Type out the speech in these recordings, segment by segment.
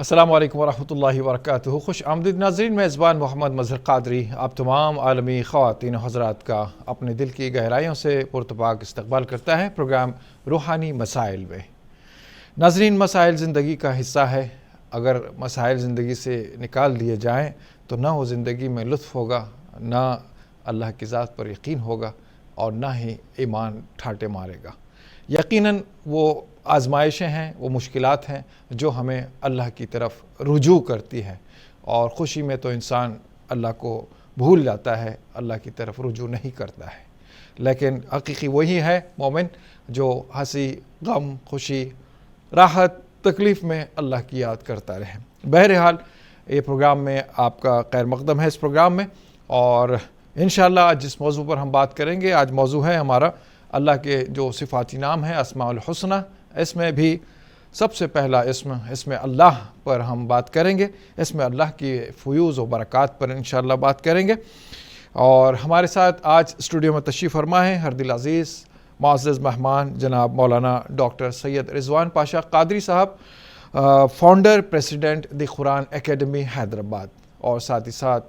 السلام علیکم ورحمۃ اللہ وبرکاتہ۔ خوش آمدید ناظرین، میزبان محمد مظہر قادری آپ تمام عالمی خواتین و حضرات کا اپنے دل کی گہرائیوں سے پرتپاک استقبال کرتا ہے پروگرام روحانی مسائل میں۔ ناظرین، مسائل زندگی کا حصہ ہے۔ اگر مسائل زندگی سے نکال دیے جائیں تو نہ وہ زندگی میں لطف ہوگا، نہ اللہ کی ذات پر یقین ہوگا اور نہ ہی ایمان ٹھاٹے مارے گا۔ یقیناً وہ آزمائشیں ہیں، وہ مشکلات ہیں جو ہمیں اللہ کی طرف رجوع کرتی ہیں، اور خوشی میں تو انسان اللہ کو بھول جاتا ہے، اللہ کی طرف رجوع نہیں کرتا ہے۔ لیکن حقیقی وہی ہے مومن جو ہنسی، غم، خوشی، راحت، تکلیف میں اللہ کی یاد کرتا رہے۔ بہرحال یہ پروگرام میں آپ کا خیر مقدم ہے اس پروگرام میں، اور انشاءاللہ آج جس موضوع پر ہم بات کریں گے، آج موضوع ہے ہمارا اللہ کے جو صفاتی نام ہیں اسماء الحسنی۔ اس میں بھی سب سے پہلا اسم اللہ پر ہم بات کریں گے، اسم اللہ کی فیوز و برکات پر انشاءاللہ بات کریں گے۔ اور ہمارے ساتھ آج اسٹوڈیو میں تشریف فرما ہیں ہر دل عزیز معزز مہمان جناب مولانا ڈاکٹر سید رضوان پاشا قادری صاحب، فاؤنڈر پریزیڈنٹ دی قرآن اکیڈمی حیدرآباد، اور ساتھ ہی ساتھ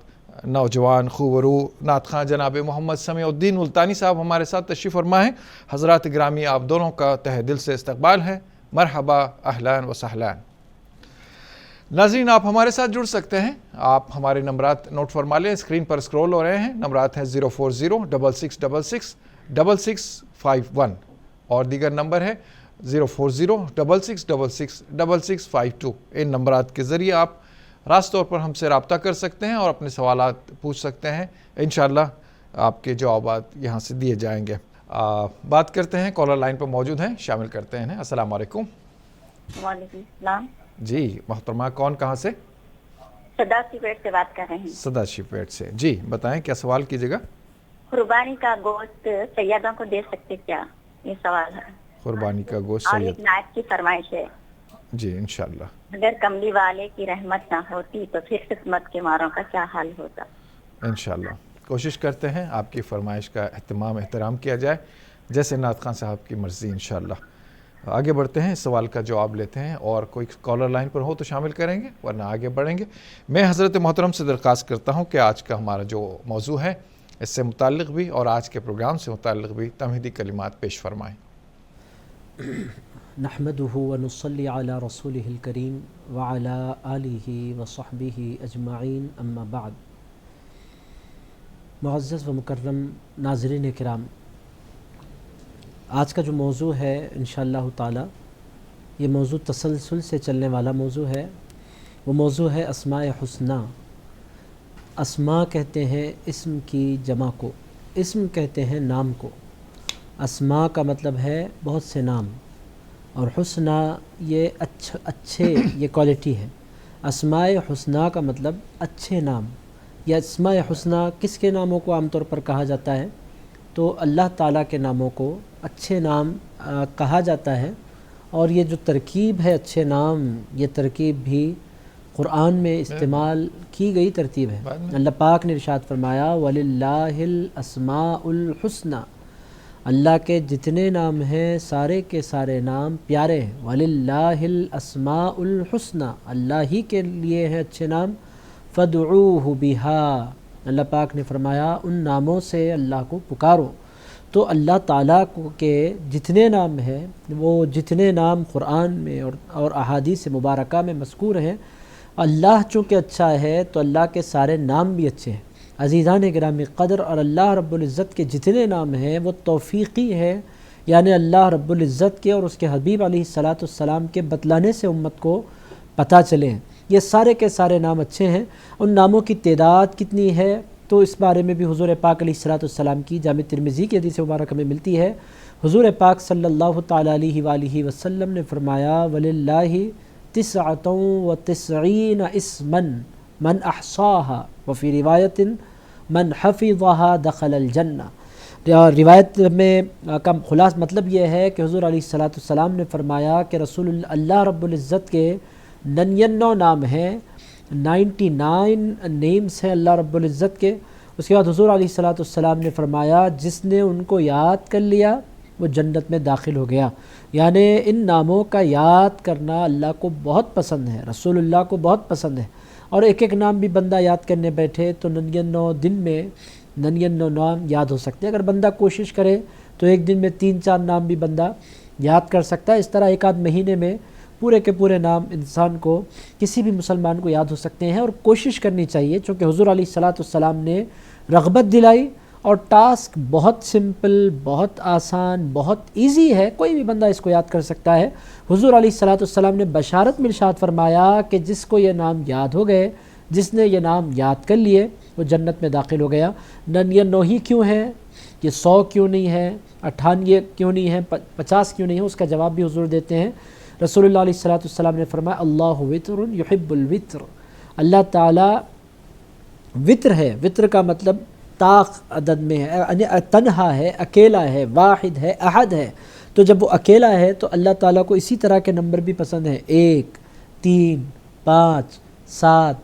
نوجوان خوبرو نعت خواں جناب محمد سمیع الدین ملتانی صاحب ہمارے ساتھ تشریف فرما ہیں۔ حضرات گرامی، آپ دونوں کا تہہ دل سے استقبال ہے، مرحبا، اہلان و سہلان۔ ناظرین، آپ ہمارے ساتھ جڑ سکتے ہیں، آپ ہمارے نمبرات نوٹ فرما لیں، اسکرین پر اسکرول ہو رہے ہیں۔ نمبرات ہیں 04066666651 اور دیگر نمبر ہے 04066666652۔ ان نمبرات کے ذریعے آپ راست طور پر ہم سے رابطہ کر سکتے ہیں اور اپنے سوالات پوچھ سکتے ہیں۔ انشاءاللہ آپ کے جوابات یہاں سے دیے جائیں گے۔ بات کرتے ہیں، کالر لائن پر موجود ہیں، شامل کرتے ہیں۔ السلام علیکم۔ وعلیکم السلام جی محترمہ، کون کہاں سے؟ صدا شیپیٹ سے بات کر رہے ہیں۔ صدا شیپیٹ سے، جی بتائیں کیا سوال کیجیے گا؟ قربانی کا گوشت سیادوں کو دے سکتے کیا؟ یہ سوال ہے۔ قربانی کا گوشت اور ایک نائب کی فرمائش ہے، جی انشاءاللہ۔ اگر کملی والے کی رحمت نہ ہوتی تو پھر قسمت کے ماروں کا کیا حال ہوتا؟ انشاءاللہ کوشش کرتے ہیں آپ کی فرمائش کا احترام کیا جائے جیسے نعت خواں صاحب کی مرضی۔ انشاءاللہ آگے بڑھتے ہیں، اس سوال کا جواب لیتے ہیں، اور کوئی کالر لائن پر ہو تو شامل کریں گے ورنہ آگے بڑھیں گے۔ میں حضرت محترم سے درخواست کرتا ہوں کہ آج کا ہمارا جو موضوع ہے اس سے متعلق بھی اور آج کے پروگرام سے متعلق بھی تمہیدی کلمات پیش فرمائیں۔ نحمده ونصلي على رسوله الكريم وعلى آله وصحبه اجمعین، اما بعد۔ معزز و مکرم ناظرین کرام، آج کا جو موضوع ہے انشاءاللہ تعالی، یہ موضوع تسلسل سے چلنے والا موضوع ہے۔ وہ موضوع ہے اسماء حسنی۔ اسماء کہتے ہیں اسم کی جمع کو، اسم کہتے ہیں نام کو۔ اسماء کا مطلب ہے بہت سے نام، اور حسنی یہ اچھے یہ کوالٹی ہے۔ اسماء حسنی کا مطلب اچھے نام۔ یا اسماء حسنی کس کے ناموں کو عام طور پر کہا جاتا ہے؟ تو اللہ تعالیٰ کے ناموں کو اچھے نام کہا جاتا ہے۔ اور یہ جو ترکیب ہے اچھے نام، یہ ترکیب بھی قرآن میں استعمال کی گئی ترتیب ہے۔ اللہ پاک نے ارشاد فرمایا وَلِلَّهِ الْأَسْمَاءُ الْحُسْنَى، اللہ کے جتنے نام ہیں سارے کے سارے نام پیارے ہیں۔ وَلِلَّهِ الْأَسْمَاءُ الْحُسْنَى، اللہ ہی کے لیے ہیں اچھے نام۔ فَادْعُوهُ بِهَا، اللہ پاک نے فرمایا ان ناموں سے اللہ کو پکارو۔ تو اللہ تعالیٰ کے جتنے نام ہیں، وہ جتنے نام قرآن میں اور احادیث مبارکہ میں مذکور ہیں، اللہ چونکہ اچھا ہے تو اللہ کے سارے نام بھی اچھے ہیں۔ عزیزان گرامی قدر، اور اللہ رب العزت کے جتنے نام ہیں وہ توفیقی ہے، یعنی اللہ رب العزت کے اور اس کے حبیب علیہ السلام کے بتلانے سے امت کو پتہ چلے ہیں۔ یہ سارے کے سارے نام اچھے ہیں۔ ان ناموں کی تعداد کتنی ہے تو اس بارے میں بھی حضور پاک علیہ السلام کی جامع ترمذی کی حدیث مبارکہ میں ملتی ہے۔ حضور پاک صلی اللہ تعالیٰ علیہ وآلہ وسلم نے فرمایا وَلِلَّهِ 99 اسما من احصاها وفی روایت من حفظها دخل الجنہ۔ روایت میں کا خلاص مطلب یہ ہے کہ حضور علیہ السلام نے فرمایا کہ اللہ رب العزت کے 99 نام ہیں، 99 نیمز ہیں اللہ رب العزت کے۔ اس کے بعد حضور علیہ السلام نے فرمایا جس نے ان کو یاد کر لیا وہ جنت میں داخل ہو گیا. یعنی ان ناموں کا یاد کرنا اللہ کو بہت پسند ہے، رسول اللہ کو بہت پسند ہے. اور ایک ایک نام بھی بندہ یاد کرنے بیٹھے تو 99 دن میں 99 نام یاد ہو سکتے ہیں. اگر بندہ کوشش کرے تو ایک دن میں 3-4 نام بھی بندہ یاد کر سکتا ہے. اس طرح ایک آدھ مہینے میں پورے کے پورے نام انسان کو، کسی بھی مسلمان کو یاد ہو سکتے ہیں. اور کوشش کرنی چاہیے، چونکہ حضور علیہ السلام نے رغبت دلائی اور ٹاسک بہت سمپل، بہت آسان، بہت ایزی ہے، کوئی بھی بندہ اس کو یاد کر سکتا ہے. حضور علیہ السلام نے بشارت میں ارشاد فرمایا کہ جس کو یہ نام یاد ہو گئے، جس نے یہ نام یاد کر لیے، وہ جنت میں داخل ہو گیا. 99 ہی کیوں ہے؟ یہ 100 کیوں نہیں ہے؟ 98 کیوں نہیں ہے؟ 50 کیوں نہیں ہے؟ اس کا جواب بھی حضور دیتے ہیں. رسول اللہ علیہ السلام نے فرمایا اللہ وتر یحب الوتر، اللہ تعالیٰ وطر ہے. وطر کا مطلب طاق عدد میں ہے، یعنی تنہا ہے، اکیلا ہے، واحد ہے، احد ہے. تو جب وہ اکیلا ہے تو اللہ تعالیٰ کو اسی طرح کے نمبر بھی پسند ہیں، 1 3 5 7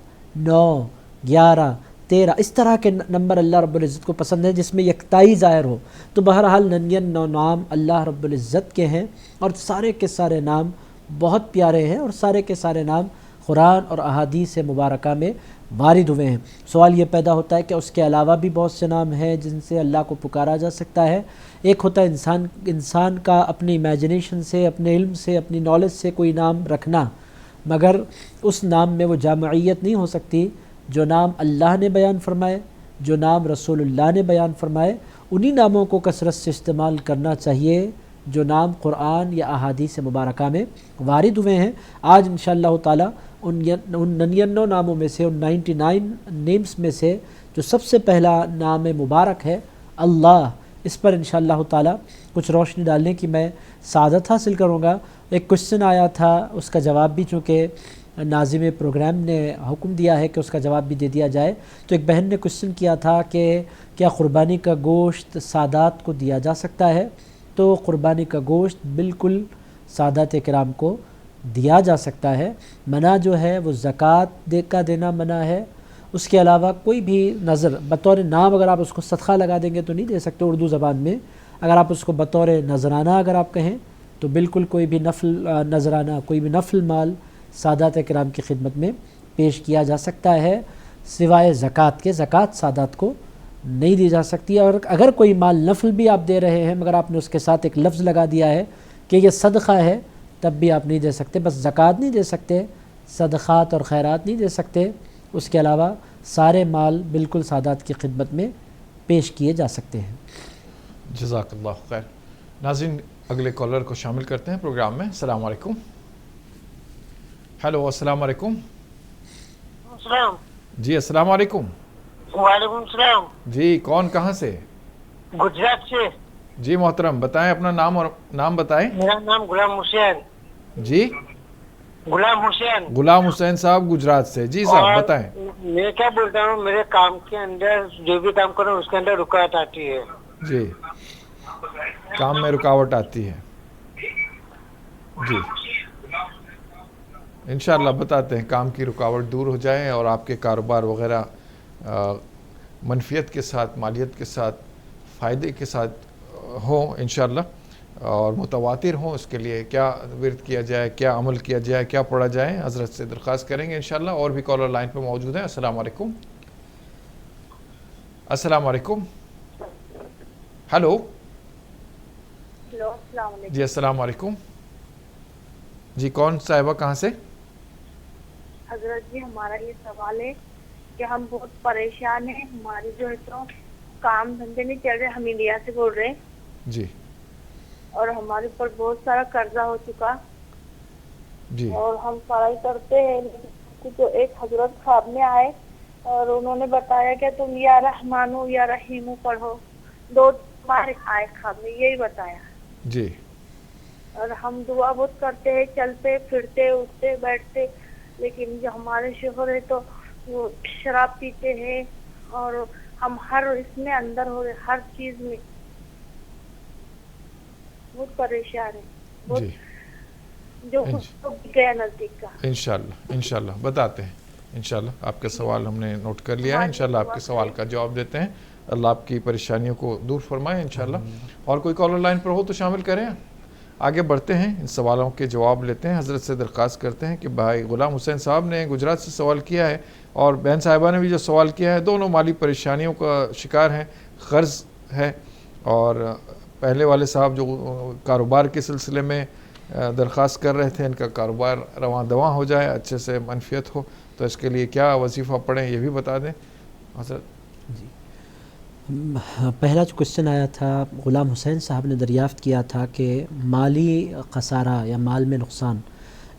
9 11 13، اس طرح کے نمبر اللہ رب العزت کو پسند ہے جس میں یکتائی ظاہر ہو. تو بہرحال 99 نام اللہ رب العزت کے ہیں اور سارے کے سارے نام بہت پیارے ہیں اور سارے کے سارے نام قرآن اور احادیث مبارکہ میں وارد ہوئے ہیں. سوال یہ پیدا ہوتا ہے کہ اس کے علاوہ بھی بہت سے نام ہیں جن سے اللہ کو پکارا جا سکتا ہے. ایک ہوتا ہے انسان کا اپنی امیجنیشن سے، اپنے علم سے، اپنی نالج سے کوئی نام رکھنا، مگر اس نام میں وہ جامعیت نہیں ہو سکتی. جو نام اللہ نے بیان فرمائے، جو نام رسول اللہ نے بیان فرمائے، انہی ناموں کو کثرت سے استعمال کرنا چاہیے جو نام قرآن یا احادیث مبارکہ میں وارد ہوئے ہیں. آج انشاءاللہ تعالیٰ ان 99 ناموں میں سے، ان 99 نیمز میں سے جو سب سے پہلا نام مبارک ہے اللہ، اس پر انشاءاللہ تعالیٰ کچھ روشنی ڈالنے کی میں سعادت حاصل کروں گا. ایک کوشچن آیا تھا، اس کا جواب بھی چونکہ ناظم پروگرام نے حکم دیا ہے کہ اس کا جواب بھی دے دیا جائے. تو ایک بہن نے کوشچن کیا تھا کہ کیا قربانی کا گوشت سادات کو دیا جا سکتا ہے؟ تو قربانی کا گوشت بالکل سادات کرام کو دیا جا سکتا ہے. منع جو ہے وہ زکوٰۃ کا دینا منع ہے. اس کے علاوہ کوئی بھی نظر بطور نام، اگر آپ اس کو صدقہ لگا دیں گے تو نہیں دے سکتے اردو زبان میں. اگر آپ اس کو بطور نذرانہ اگر آپ کہیں تو بالکل کوئی بھی نفل نذرانہ، کوئی بھی نفل مال سادات کرام کی خدمت میں پیش کیا جا سکتا ہے، سوائے زکوٰۃ کے. زکوٰۃ سادات کو نہیں دی جا سکتی. اور اگر کوئی مال نفل بھی آپ دے رہے ہیں مگر آپ نے اس کے ساتھ ایک لفظ لگا دیا ہے کہ یہ صدقہ ہے، تب بھی آپ نہیں دے سکتے. بس زکوٰۃ نہیں دے سکتے، صدقات اور خیرات نہیں دے سکتے. اس کے علاوہ سارے مال بالکل سادات کی خدمت میں پیش کیے جا سکتے ہیں. جزاک اللہ خیر. ناظرین اگلے کالر کو شامل کرتے ہیں پروگرام میں. السلام علیکم. ہیلو، السلام علیکم. السلام. جی السلام علیکم. وعلیکم السلام. جی کون کہاں سے؟ گجرات سے. جی محترم، بتائیں اپنا نام اور نام بتائیں. میرا نام غلام حسین. جی غلام حسین. غلام حسین صاحب گجرات سے. جی صاحب بتائیں. میں کیا بولتا ہوں، میرے کام کے اندر جو بھی کام کروں اس کے اندر رکاوٹ آتی ہے. جی کام میں رکاوٹ آتی ہے. جی انشاءاللہ بتاتے ہیں کام کی رکاوٹ دور ہو جائیں اور آپ کے کاروبار وغیرہ منفیت کے ساتھ، مالیت کے ساتھ، فائدے کے ساتھ ہوں انشاءاللہ اور متواتر ہوں. اس کے لیے کیا ورد کیا جائے، کیا عمل کیا جائے، کیا پڑھا جائے، حضرت سے درخواست کریں گے انشاءاللہ. اور بھی کالر لائن پہ موجود ہیں. السلام علیکم. السلام علیکم. ہیلو. السلام علیکم. جی السلام علیکم. جی کون صاحبہ کہاں سے؟ حضرت جی ہمارا یہ سوال ہے کہ ہم بہت پریشان ہیں. ہماری جو ہے تو کام دھندے نہیں چل رہے. ہم انڈیا سے بول رہے ہیں. جی. اور ہمارے اوپر بہت سارا قرضہ ہو چکا. جی. اور ہم پڑھائی کرتے ہیں. تو ایک حضرت خواب میں آئے اور انہوں نے بتایا کہ تم یا رحمان یا رحیم پڑھو. دو تمہارے آئے خواب میں یہی بتایا. جی. اور ہم دعا بہت کرتے ہیں، چلتے پھرتے اٹھتے بیٹھتے، لیکن جو ہمارے شوہر ہے تو وہ شراب پیتے ہیں اور ہم ہر اس میں اندر ہو رہے، ہر چیز میں بہت پریشان ہے. جی جو گیا نزدیک کا. انشاءاللہ بتاتے ہیں. انشاءاللہ آپ کا سوال ہم نے نوٹ کر لیا ہے. انشاءاللہ آپ کے سوال کا جواب دیتے ہیں. اللہ آپ کی پریشانیوں کو دور فرمائے انشاءاللہ. اور کوئی کالر لائن پر ہو تو شامل کریں. آگے بڑھتے ہیں, ان سوالوں کے جواب لیتے ہیں. حضرت سے درخواست کرتے ہیں کہ بھائی غلام حسین صاحب نے گجرات سے سوال کیا ہے, اور بہن صاحبہ نے بھی جو سوال کیا ہے, دونوں مالی پریشانیوں کا شکار ہیں, قرض ہے, اور پہلے والے صاحب جو کاروبار کے سلسلے میں درخواست کر رہے تھے, ان کا کاروبار رواں دواں ہو جائے, اچھے سے منفیت ہو, تو اس کے لیے کیا وظیفہ پڑھیں یہ بھی بتا دیں حضرت. جی, پہلا جو کوشچن آیا تھا غلام حسین صاحب نے دریافت کیا تھا کہ مالی خسارہ یا مال میں نقصان,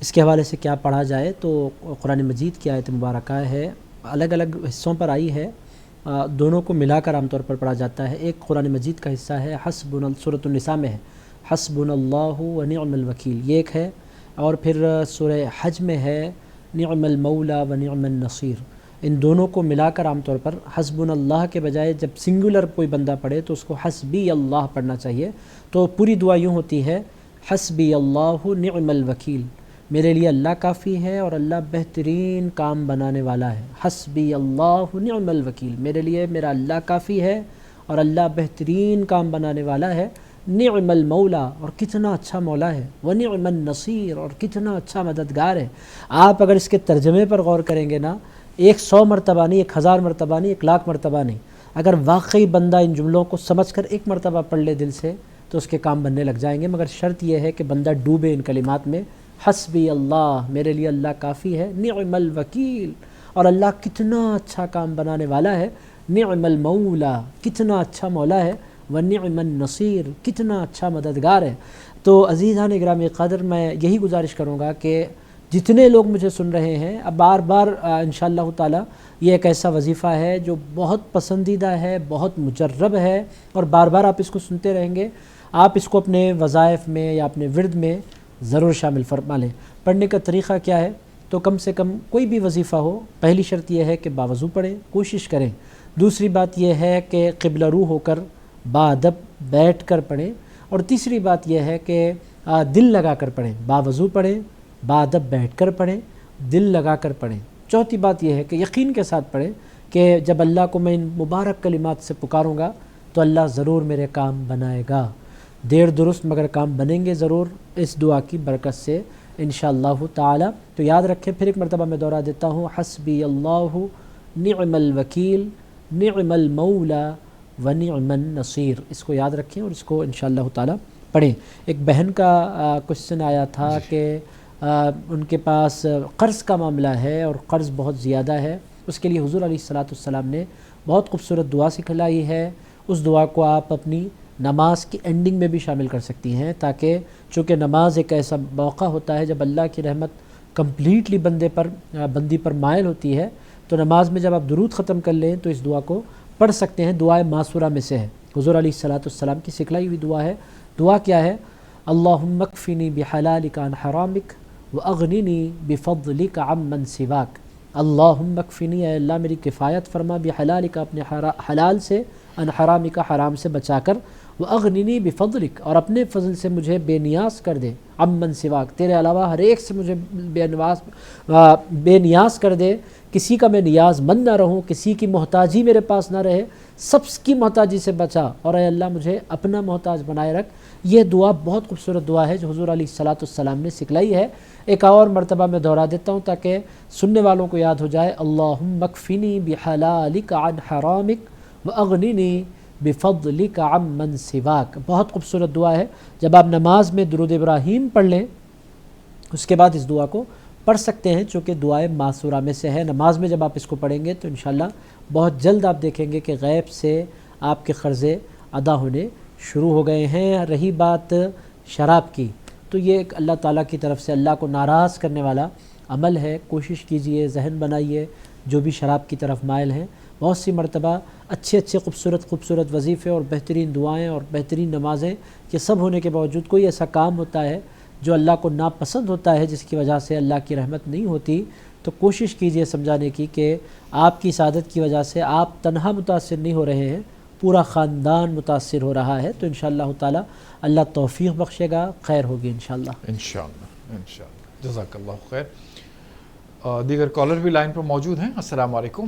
اس کے حوالے سے کیا پڑھا جائے. تو قرآن مجید کی آیت مبارکہ ہے, الگ الگ حصوں پر آئی ہے, دونوں کو ملا کر عام طور پر پڑھا جاتا ہے. ایک قرآن مجید کا حصہ ہے حسبنا, سورۃ النساء میں ہے حسبنا اللہ ونعم الوکیل, یہ ایک ہے. اور پھر سورہ حج میں ہے نعم المولا ونعم النصیر. ان دونوں کو ملا کر عام طور پر حسبنا اللہ کے بجائے جب سنگولر کوئی بندہ پڑھے تو اس کو حسبی اللہ پڑھنا چاہیے. تو پوری دعا یوں ہوتی ہے حسبی اللہ نعم الوکیل, میرے لیے اللہ کافی ہے اور اللہ بہترین کام بنانے والا ہے. حسبی اللہ نعم الوکیل, میرے لیے میرا اللہ کافی ہے اور اللہ بہترین کام بنانے والا ہے. نعم المولا, اور کتنا اچھا مولا ہے. ونعم النصیر, اور کتنا اچھا مددگار ہے. آپ اگر اس کے ترجمے پر غور کریں گے نا, 100 مرتبہ نہیں, 1000 مرتبہ نہیں, 1,00,000 مرتبہ نہیں, اگر واقعی بندہ ان جملوں کو سمجھ کر ایک مرتبہ پڑھ لے دل سے تو اس کے کام بننے لگ جائیں گے. مگر شرط یہ ہے کہ بندہ ڈوبے ان کلمات میں, حسبی اللہ, میرے لیے اللہ کافی ہے. نعم الوکیل, اور اللہ کتنا اچھا کام بنانے والا ہے. نعم المولا, کتنا اچھا مولا ہے. ونعم النصیر, کتنا اچھا مددگار ہے. تو عزیزان گرامی قدر, میں یہی گزارش کروں گا کہ جتنے لوگ مجھے سن رہے ہیں, اب بار بار انشاءاللہ تعالی یہ ایک ایسا وظیفہ ہے جو بہت پسندیدہ ہے, بہت مجرب ہے, اور بار بار آپ اس کو سنتے رہیں گے. آپ اس کو اپنے وظائف میں یا اپنے ورد میں ضرور شامل فرما لیں. پڑھنے کا طریقہ کیا ہے, تو کم سے کم کوئی بھی وظیفہ ہو, پہلی شرط یہ ہے کہ باوضو پڑھیں, کوشش کریں. دوسری بات یہ ہے کہ قبلہ رو ہو کر باادب بیٹھ کر پڑھیں. اور تیسری بات یہ ہے کہ دل لگا کر پڑھیں, باوضو پڑھیں, باادب بیٹھ کر پڑھیں, دل لگا کر پڑھیں. چوتھی بات یہ ہے کہ یقین کے ساتھ پڑھیں کہ جب اللہ کو میں ان مبارک کلمات سے پکاروں گا تو اللہ ضرور میرے کام بنائے گا. دیر درست مگر کام بنیں گے ضرور اس دعا کی برکت سے انشاءاللہ تعالی. تو یاد رکھیں, پھر ایک مرتبہ میں دوہرا دیتا ہوں, حسبی اللہ نعم الوکیل نعم المولا ونعم النصیر. اس کو یاد رکھیں اور اس کو انشاءاللہ تعالی پڑھیں. ایک بہن کا کوشچن آیا تھا کہ ان کے پاس قرض کا معاملہ ہے اور قرض بہت زیادہ ہے. اس کے لیے حضور علیہ السلام نے بہت خوبصورت دعا سکھلائی ہے. اس دعا کو آپ اپنی نماز کی اینڈنگ میں بھی شامل کر سکتی ہیں, تاکہ چونکہ نماز ایک ایسا موقع ہوتا ہے جب اللہ کی رحمت کمپلیٹلی بندی پر مائل ہوتی ہے, تو نماز میں جب آپ درود ختم کر لیں تو اس دعا کو پڑھ سکتے ہیں. دعائے معصورہ میں سے ہے, حضور علیہ السلام کی سکھلائی ہوئی دعا ہے. دعا کیا ہے؟ اللہم اکفنی بحلالک عن حرامک واغننی بفضلک عمن سواک. اللہم اکفنی, اے اللہ میری کفایت فرما, بحلالک, اپنے حلال سے, عن حرامک, حرام سے بچا کر, واغننی بفضلک, اور اپنے فضل سے مجھے بے نیاز کر دے, عمن سواک, تیرے علاوہ ہر ایک سے مجھے بے نیاز کر دے, کسی کا میں نیاز مند نہ رہوں, کسی کی محتاجی میرے پاس نہ رہے, سب کی محتاجی سے بچا, اور اے اللہ مجھے اپنا محتاج بنائے رکھ. یہ دعا بہت خوبصورت دعا ہے جو حضور علیہ السلام نے سکھلائی ہے. ایک اور مرتبہ میں دہرا دیتا ہوں تاکہ سننے والوں کو یاد ہو جائے. اللہم اکفنی بحلالک عن حرامک واغننی بفضلک عمن سواک. بہت خوبصورت دعا ہے. جب آپ نماز میں درود ابراہیم پڑھ لیں اس کے بعد اس دعا کو پڑھ سکتے ہیں, چونکہ دعائے معصورہ میں سے ہے. نماز میں جب آپ اس کو پڑھیں گے تو انشاءاللہ بہت جلد آپ دیکھیں گے کہ غیب سے آپ کے قرضے ادا ہونے شروع ہو گئے ہیں. رہی بات شراب کی, تو یہ ایک اللہ تعالیٰ کی طرف سے اللہ کو ناراض کرنے والا عمل ہے. کوشش کیجئے, ذہن بنائیے جو بھی شراب کی طرف مائل ہیں. بہت سی مرتبہ اچھے خوبصورت وظیفے اور بہترین دعائیں اور بہترین نمازیں, یہ سب ہونے کے باوجود کوئی ایسا کام ہوتا ہے جو اللہ کو ناپسند ہوتا ہے, جس کی وجہ سے اللہ کی رحمت نہیں ہوتی. تو کوشش کیجئے سمجھانے کی کہ آپ کی سعادت کی وجہ سے آپ تنہا متاثر نہیں ہو رہے ہیں, پورا خاندان متاثر ہو رہا ہے. تو انشاءاللہ تعالی اللہ توفیق بخشے گا, خیر ہوگی انشاءاللہ. جزاک اللہ خیر. دیگر کالر بھی لائن پر موجود ہیں. السلام علیکم.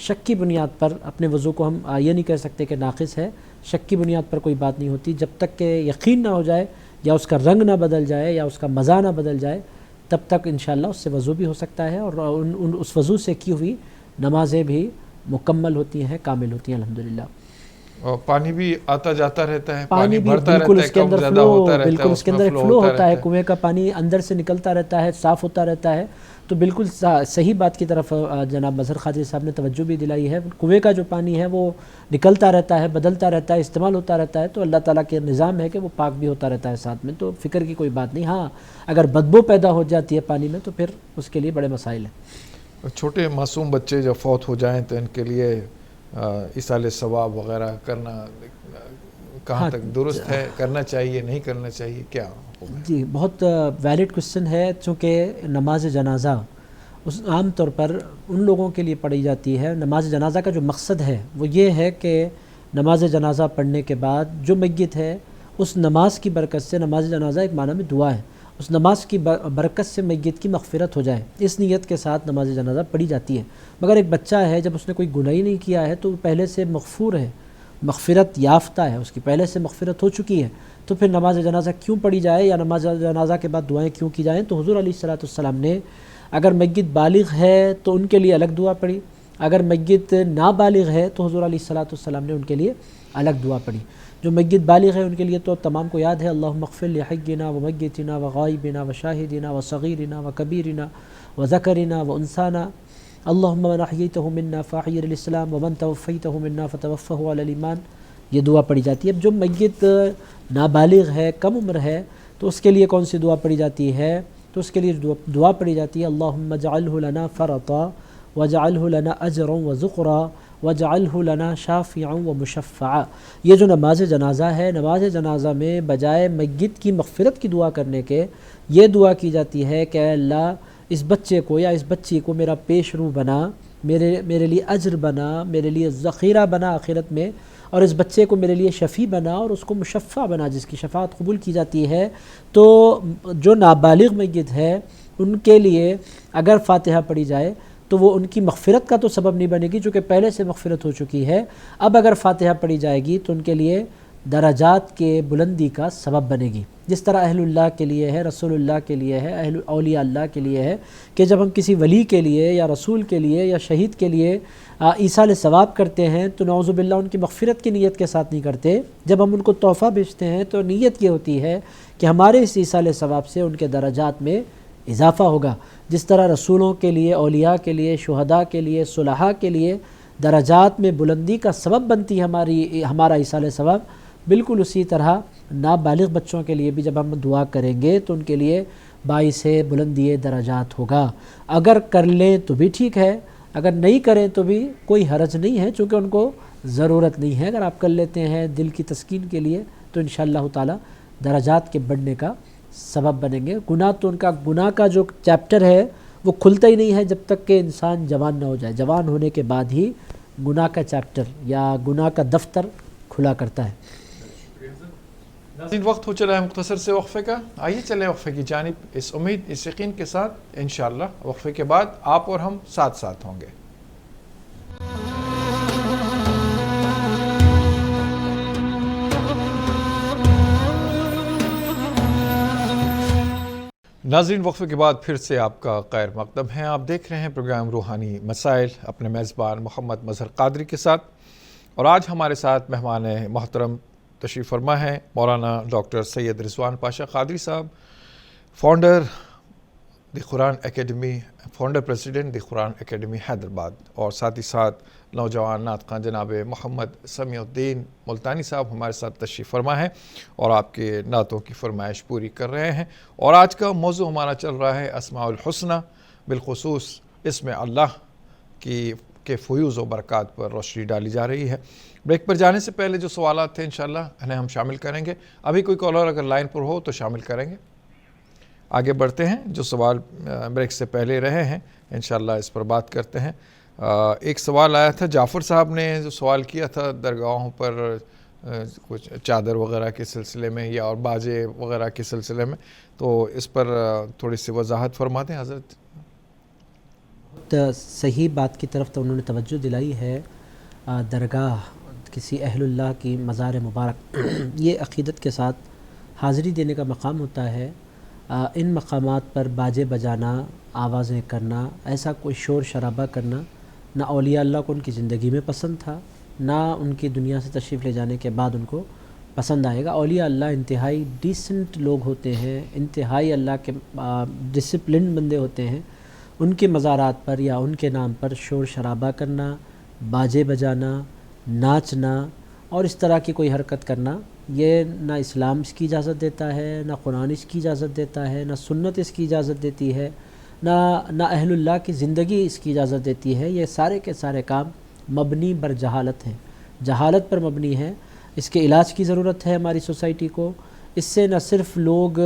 شک کی بنیاد پر اپنے وضو کو ہم یہ نہیں کہہ سکتے کہ ناقص ہے، شک کی بنیاد پر کوئی بات نہیں ہوتی، جب تک کہ یقین نہ ہو جائے یا اس کا رنگ نہ بدل جائے یا اس کا مزہ نہ بدل جائے تب تک انشاءاللہ اس سے وضو بھی ہو سکتا ہے، اور اس وضو سے کی ہوئی نمازیں بھی مکمل ہوتی ہیں، کامل ہوتی ہیں الحمدللہ۔ اور پانی بھی آتا جاتا رہتا ہے، پانی بھی بڑھتا بالکل رہتا ہے، اس کے کم اندر زیادہ فلو، ہوتا رہتا ہے، بالکل اس کے اندر ایک میں فلو ہوتا ہے، رہتا کنویں کا پانی اندر سے نکلتا رہتا ہے، صاف ہوتا رہتا ہے، تو بالکل صحیح بات کی طرف جناب مظہر قادری صاحب نے توجہ بھی دلائی ہے۔ کنویں کا جو پانی ہے وہ نکلتا رہتا ہے، بدلتا رہتا ہے، استعمال ہوتا رہتا ہے، تو اللہ تعالیٰ کے نظام ہے کہ وہ پاک بھی ہوتا رہتا ہے ساتھ میں، تو فکر کی کوئی بات نہیں۔ ہاں اگر بدبو پیدا ہو جاتی ہے پانی میں تو پھر اس کے لیے بڑے مسائل ہیں۔ چھوٹے معصوم بچے جو فوت ہو جائیں تو ان کے لیے ایصال ثواب وغیرہ کرنا کہاں تک درست ہے، کرنا چاہیے نہیں کرنا چاہیے، کیا حکم ہے؟ جی بہت ویلڈ کوشچن ہے، چونکہ نماز جنازہ عام طور پر ان لوگوں کے لیے پڑھی جاتی ہے۔ نماز جنازہ کا جو مقصد ہے وہ یہ ہے کہ نماز جنازہ پڑھنے کے بعد جو میت ہے اس نماز کی برکت سے، نماز جنازہ ایک معنی میں دعا ہے، اس نماز کی برکت سے میت کی مغفرت ہو جائے، اس نیت کے ساتھ نماز جنازہ پڑھی جاتی ہے۔ مگر ایک بچہ ہے، جب اس نے کوئی گناہ ہی نہیں کیا ہے تو وہ پہلے سے مغفور ہے، مغفرت یافتہ ہے، اس کی پہلے سے مغفرت ہو چکی ہے، تو پھر نماز جنازہ کیوں پڑھی جائے یا نماز جنازہ کے بعد دعائیں کیوں کی جائیں؟ تو حضور علیہ السلام نے اگر میت بالغ ہے تو ان کے لیے الگ دعا پڑھی، اگر میت نابالغ ہے تو حضور علیہ السلام نے ان کے لیے الگ دعا پڑھی۔ جو میت بالغ ہے ان کے لیے تو تمام کو یاد ہے، اللہم اغفر لحینا ومیتنا وغائبنا وشاہدنا وصغیرنا وکبیرنا وذکرنا وانثانا، اللہم من احییتہ منا فاحیہ الاسلام ومن توفیتہ منا فتوفہ علی الایمان، یہ دعا پڑھی جاتی ہے۔ اب جو میت نابالغ ہے، کم عمر ہے، تو اس کے لیے کون سی دعا پڑھی جاتی ہے؟ تو اس کے لیے دعا پڑھی جاتی ہے، اللہم اجعلہ لنا فرطا واجعلہ لنا اجرا وذخرا واجعلہ لنا شافعا ومشفعا۔ یہ جو نماز جنازہ ہے، نماز جنازہ میں بجائے میت کی مغفرت کی دعا کرنے کے یہ دعا کی جاتی ہے کہ اے اللہ اس بچے کو یا اس بچی کو میرا پیش رو بنا، میرے لیے اجر بنا، میرے لیے ذخیرہ بنا آخرت میں، اور اس بچے کو میرے لیے شفیع بنا اور اس کو مشفع بنا، جس کی شفاعت قبول کی جاتی ہے۔ تو جو نابالغ میت ہے ان کے لیے اگر فاتحہ پڑھی جائے تو وہ ان کی مغفرت کا تو سبب نہیں بنے گی، چونکہ پہلے سے مغفرت ہو چکی ہے۔ اب اگر فاتحہ پڑھی جائے گی تو ان کے لیے درجات کے بلندی کا سبب بنے گی، جس طرح اہل اللہ کے لیے ہے، رسول اللہ کے لیے ہے، اہل اولیاء اللہ کے لیے ہے کہ جب ہم کسی ولی کے لیے یا رسول کے لیے یا شہید کے لیے ایصال ثواب کرتے ہیں تو نعوذ باللہ ان کی مغفرت کی نیت کے ساتھ نہیں کرتے، جب ہم ان کو تحفہ بیچتے ہیں تو نیت یہ ہوتی ہے کہ ہمارے اس ایصال ثواب سے ان کے درجات میں اضافہ ہوگا۔ جس طرح رسولوں کے لیے، اولیاء کے لیے، شہداء کے لیے، صلحاء کے لیے درجات میں بلندی کا سبب بنتی ہے ہمارا ایصال ثواب، بالکل اسی طرح نابالغ بچوں کے لیے بھی جب ہم دعا کریں گے تو ان کے لیے باعث بلندی درجات ہوگا۔ اگر کر لیں تو بھی ٹھیک ہے، اگر نہیں کریں تو بھی کوئی حرج نہیں ہے، چونکہ ان کو ضرورت نہیں ہے۔ اگر آپ کر لیتے ہیں دل کی تسکین کے لیے تو انشاءاللہ تعالی درجات کے بڑھنے کا سبب بنیں گے۔ گناہ تو ان کا، گناہ کا جو چیپٹر ہے وہ کھلتا ہی نہیں ہے جب تک کہ انسان جوان نہ ہو جائے، جوان ہونے کے بعد ہی گناہ کا چیپٹر یا گناہ کا دفتر کھلا کرتا ہے۔ ناظرین وقت ہو چلا ہے مختصر سے وقفے کا، آئیے چلیں وقفے کی جانب، اس امید اس یقین کے ساتھ انشاءاللہ وقفے کے بعد آپ اور ہم ساتھ ساتھ ہوں گے۔ ناظرین وقفے کے بعد پھر سے آپ کا خیر مقدم ہے، آپ دیکھ رہے ہیں پروگرام روحانی مسائل اپنے میزبان محمد مظہر قادری کے ساتھ، اور آج ہمارے ساتھ مہمان محترم تشریف فرما ہے مولانا ڈاکٹر سید رضوان پاشا قادری صاحب، فاؤنڈر دی قرآن اکیڈمی، فاؤنڈر پریزیڈنٹ دی قرآن اکیڈمی حیدرآباد، اور ساتھ ہی ساتھ نوجوان نعت خواں جناب محمد سمیع الدین ملتانی صاحب ہمارے ساتھ تشریف فرما ہے اور آپ کے نعتوں کی فرمائش پوری کر رہے ہیں۔ اور آج کا موضوع ہمارا چل رہا ہے اسماء الحسنی، بالخصوص اسم اللہ کے فیوز و برکات پر روشنی ڈالی جا رہی ہے۔ بریک پر جانے سے پہلے جو سوالات تھے انشاءاللہ انہیں ہم شامل کریں گے، ابھی کوئی کالر اگر لائن پر ہو تو شامل کریں گے۔ آگے بڑھتے ہیں، جو سوال بریک سے پہلے رہے ہیں انشاءاللہ اس پر بات کرتے ہیں۔ ایک سوال آیا تھا، جعفر صاحب نے جو سوال کیا تھا درگاہوں پر کچھ چادر وغیرہ کے سلسلے میں یا اور باجے وغیرہ کے سلسلے میں، تو اس پر تھوڑی سی وضاحت فرما دیں حضرت۔ صحیح بات کی طرف تو انہوں نے توجہ دلائی ہے. درگاہ کسی اہل اللہ کی مزار مبارک یہ عقیدت کے ساتھ حاضری دینے کا مقام ہوتا ہے. ان مقامات پر باجے بجانا، آوازیں کرنا، ایسا کوئی شور شرابہ کرنا نہ اولیاء اللہ کو ان کی زندگی میں پسند تھا، نہ ان کی دنیا سے تشریف لے جانے کے بعد ان کو پسند آئے گا. اولیاء اللہ انتہائی ڈیسنٹ لوگ ہوتے ہیں، انتہائی اللہ کے ڈسپلن بندے ہوتے ہیں. ان کے مزارات پر یا ان کے نام پر شور شرابہ کرنا، باجے بجانا، ناچنا اور اس طرح کی کوئی حرکت کرنا، یہ نہ اسلام اس کی اجازت دیتا ہے، نہ قرآن اس کی اجازت دیتا ہے، نہ سنت اس کی اجازت دیتی ہے، نہ اہل اللہ کی زندگی اس کی اجازت دیتی ہے. یہ سارے کے سارے کام مبنی بر جہالت ہیں، جہالت پر مبنی ہے. اس کے علاج کی ضرورت ہے ہماری سوسائٹی کو. اس سے نہ صرف لوگ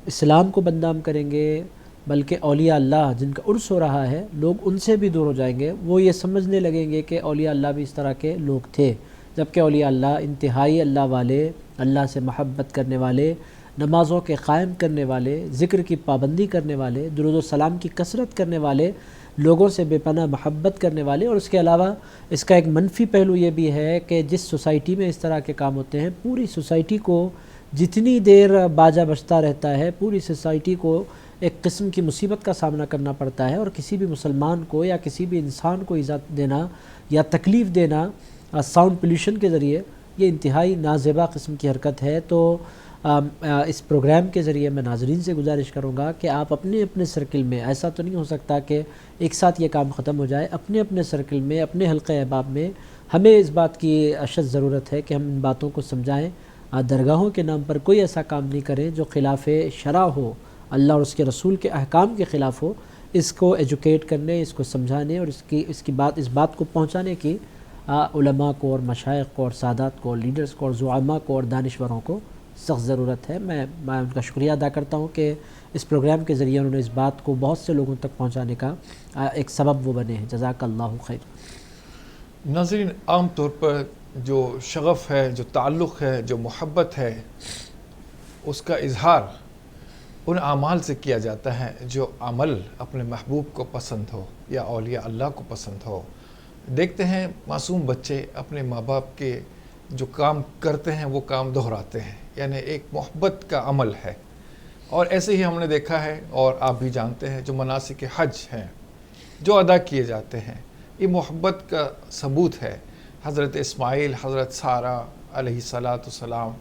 اسلام کو بدنام کریں گے بلکہ اولیاء اللہ جن کا عرس ہو رہا ہے لوگ ان سے بھی دور ہو جائیں گے. وہ یہ سمجھنے لگیں گے کہ اولیاء اللہ بھی اس طرح کے لوگ تھے، جبکہ اولیاء اللہ انتہائی اللہ والے، اللہ سے محبت کرنے والے، نمازوں کے قائم کرنے والے، ذکر کی پابندی کرنے والے، درود و سلام کی کثرت کرنے والے، لوگوں سے بے پناہ محبت کرنے والے. اور اس کے علاوہ اس کا ایک منفی پہلو یہ بھی ہے کہ جس سوسائٹی میں اس طرح کے کام ہوتے ہیں، پوری سوسائٹی کو جتنی دیر باجا بجتا رہتا ہے پوری سوسائٹی کو ایک قسم کی مصیبت کا سامنا کرنا پڑتا ہے. اور کسی بھی مسلمان کو یا کسی بھی انسان کو ایذا دینا یا تکلیف دینا ساؤنڈ پولیوشن کے ذریعے یہ انتہائی نازیبا قسم کی حرکت ہے. تو اس پروگرام کے ذریعے میں ناظرین سے گزارش کروں گا کہ آپ اپنے اپنے سرکل میں، ایسا تو نہیں ہو سکتا کہ ایک ساتھ یہ کام ختم ہو جائے، اپنے اپنے سرکل میں، اپنے حلقہ احباب میں ہمیں اس بات کی اشد ضرورت ہے کہ ہم ان باتوں کو سمجھائیں. درگاہوں کے نام پر کوئی ایسا کام نہیں کریں جو خلاف شرع ہو، اللہ اور اس کے رسول کے احکام کے خلاف ہو. اس کو ایجوکیٹ کرنے، اس کو سمجھانے اور اس بات کو پہنچانے کی علماء کو اور مشائخ کو اور سادات کو اور لیڈرز کو اور زعماء کو اور دانشوروں کو سخت ضرورت ہے. میں ان کا شکریہ ادا کرتا ہوں کہ اس پروگرام کے ذریعے انہوں نے اس بات کو بہت سے لوگوں تک پہنچانے کا ایک سبب وہ بنے ہیں. جزاک اللہ خیر. ناظرین، عام طور پر جو شغف ہے، جو تعلق ہے، جو محبت ہے، اس کا اظہار ان اعمال سے کیا جاتا ہے جو عمل اپنے محبوب کو پسند ہو یا اولیاء اللہ کو پسند ہو. دیکھتے ہیں معصوم بچے اپنے ماں باپ کے جو کام کرتے ہیں وہ کام دہراتے ہیں، یعنی ایک محبت کا عمل ہے. اور ایسے ہی ہم نے دیکھا ہے اور آپ بھی جانتے ہیں جو مناسک حج ہیں جو ادا کیے جاتے ہیں، یہ محبت کا ثبوت ہے. حضرت اسماعیل، حضرت سارہ علیہ السلام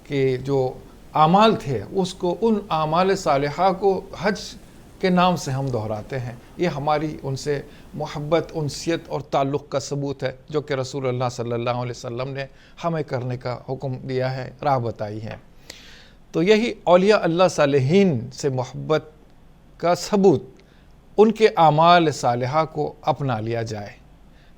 کے جو اعمال تھے، اس کو ان اعمال صالحہ کو حج کے نام سے ہم دہراتے ہیں. یہ ہماری ان سے محبت، انسیت اور تعلق کا ثبوت ہے جو کہ رسول اللہ صلی اللہ علیہ وسلم نے ہمیں کرنے کا حکم دیا ہے، راہ بتائی ہے. تو یہی اولیاء اللہ صالحین سے محبت کا ثبوت، ان کے اعمال صالحہ کو اپنا لیا جائے.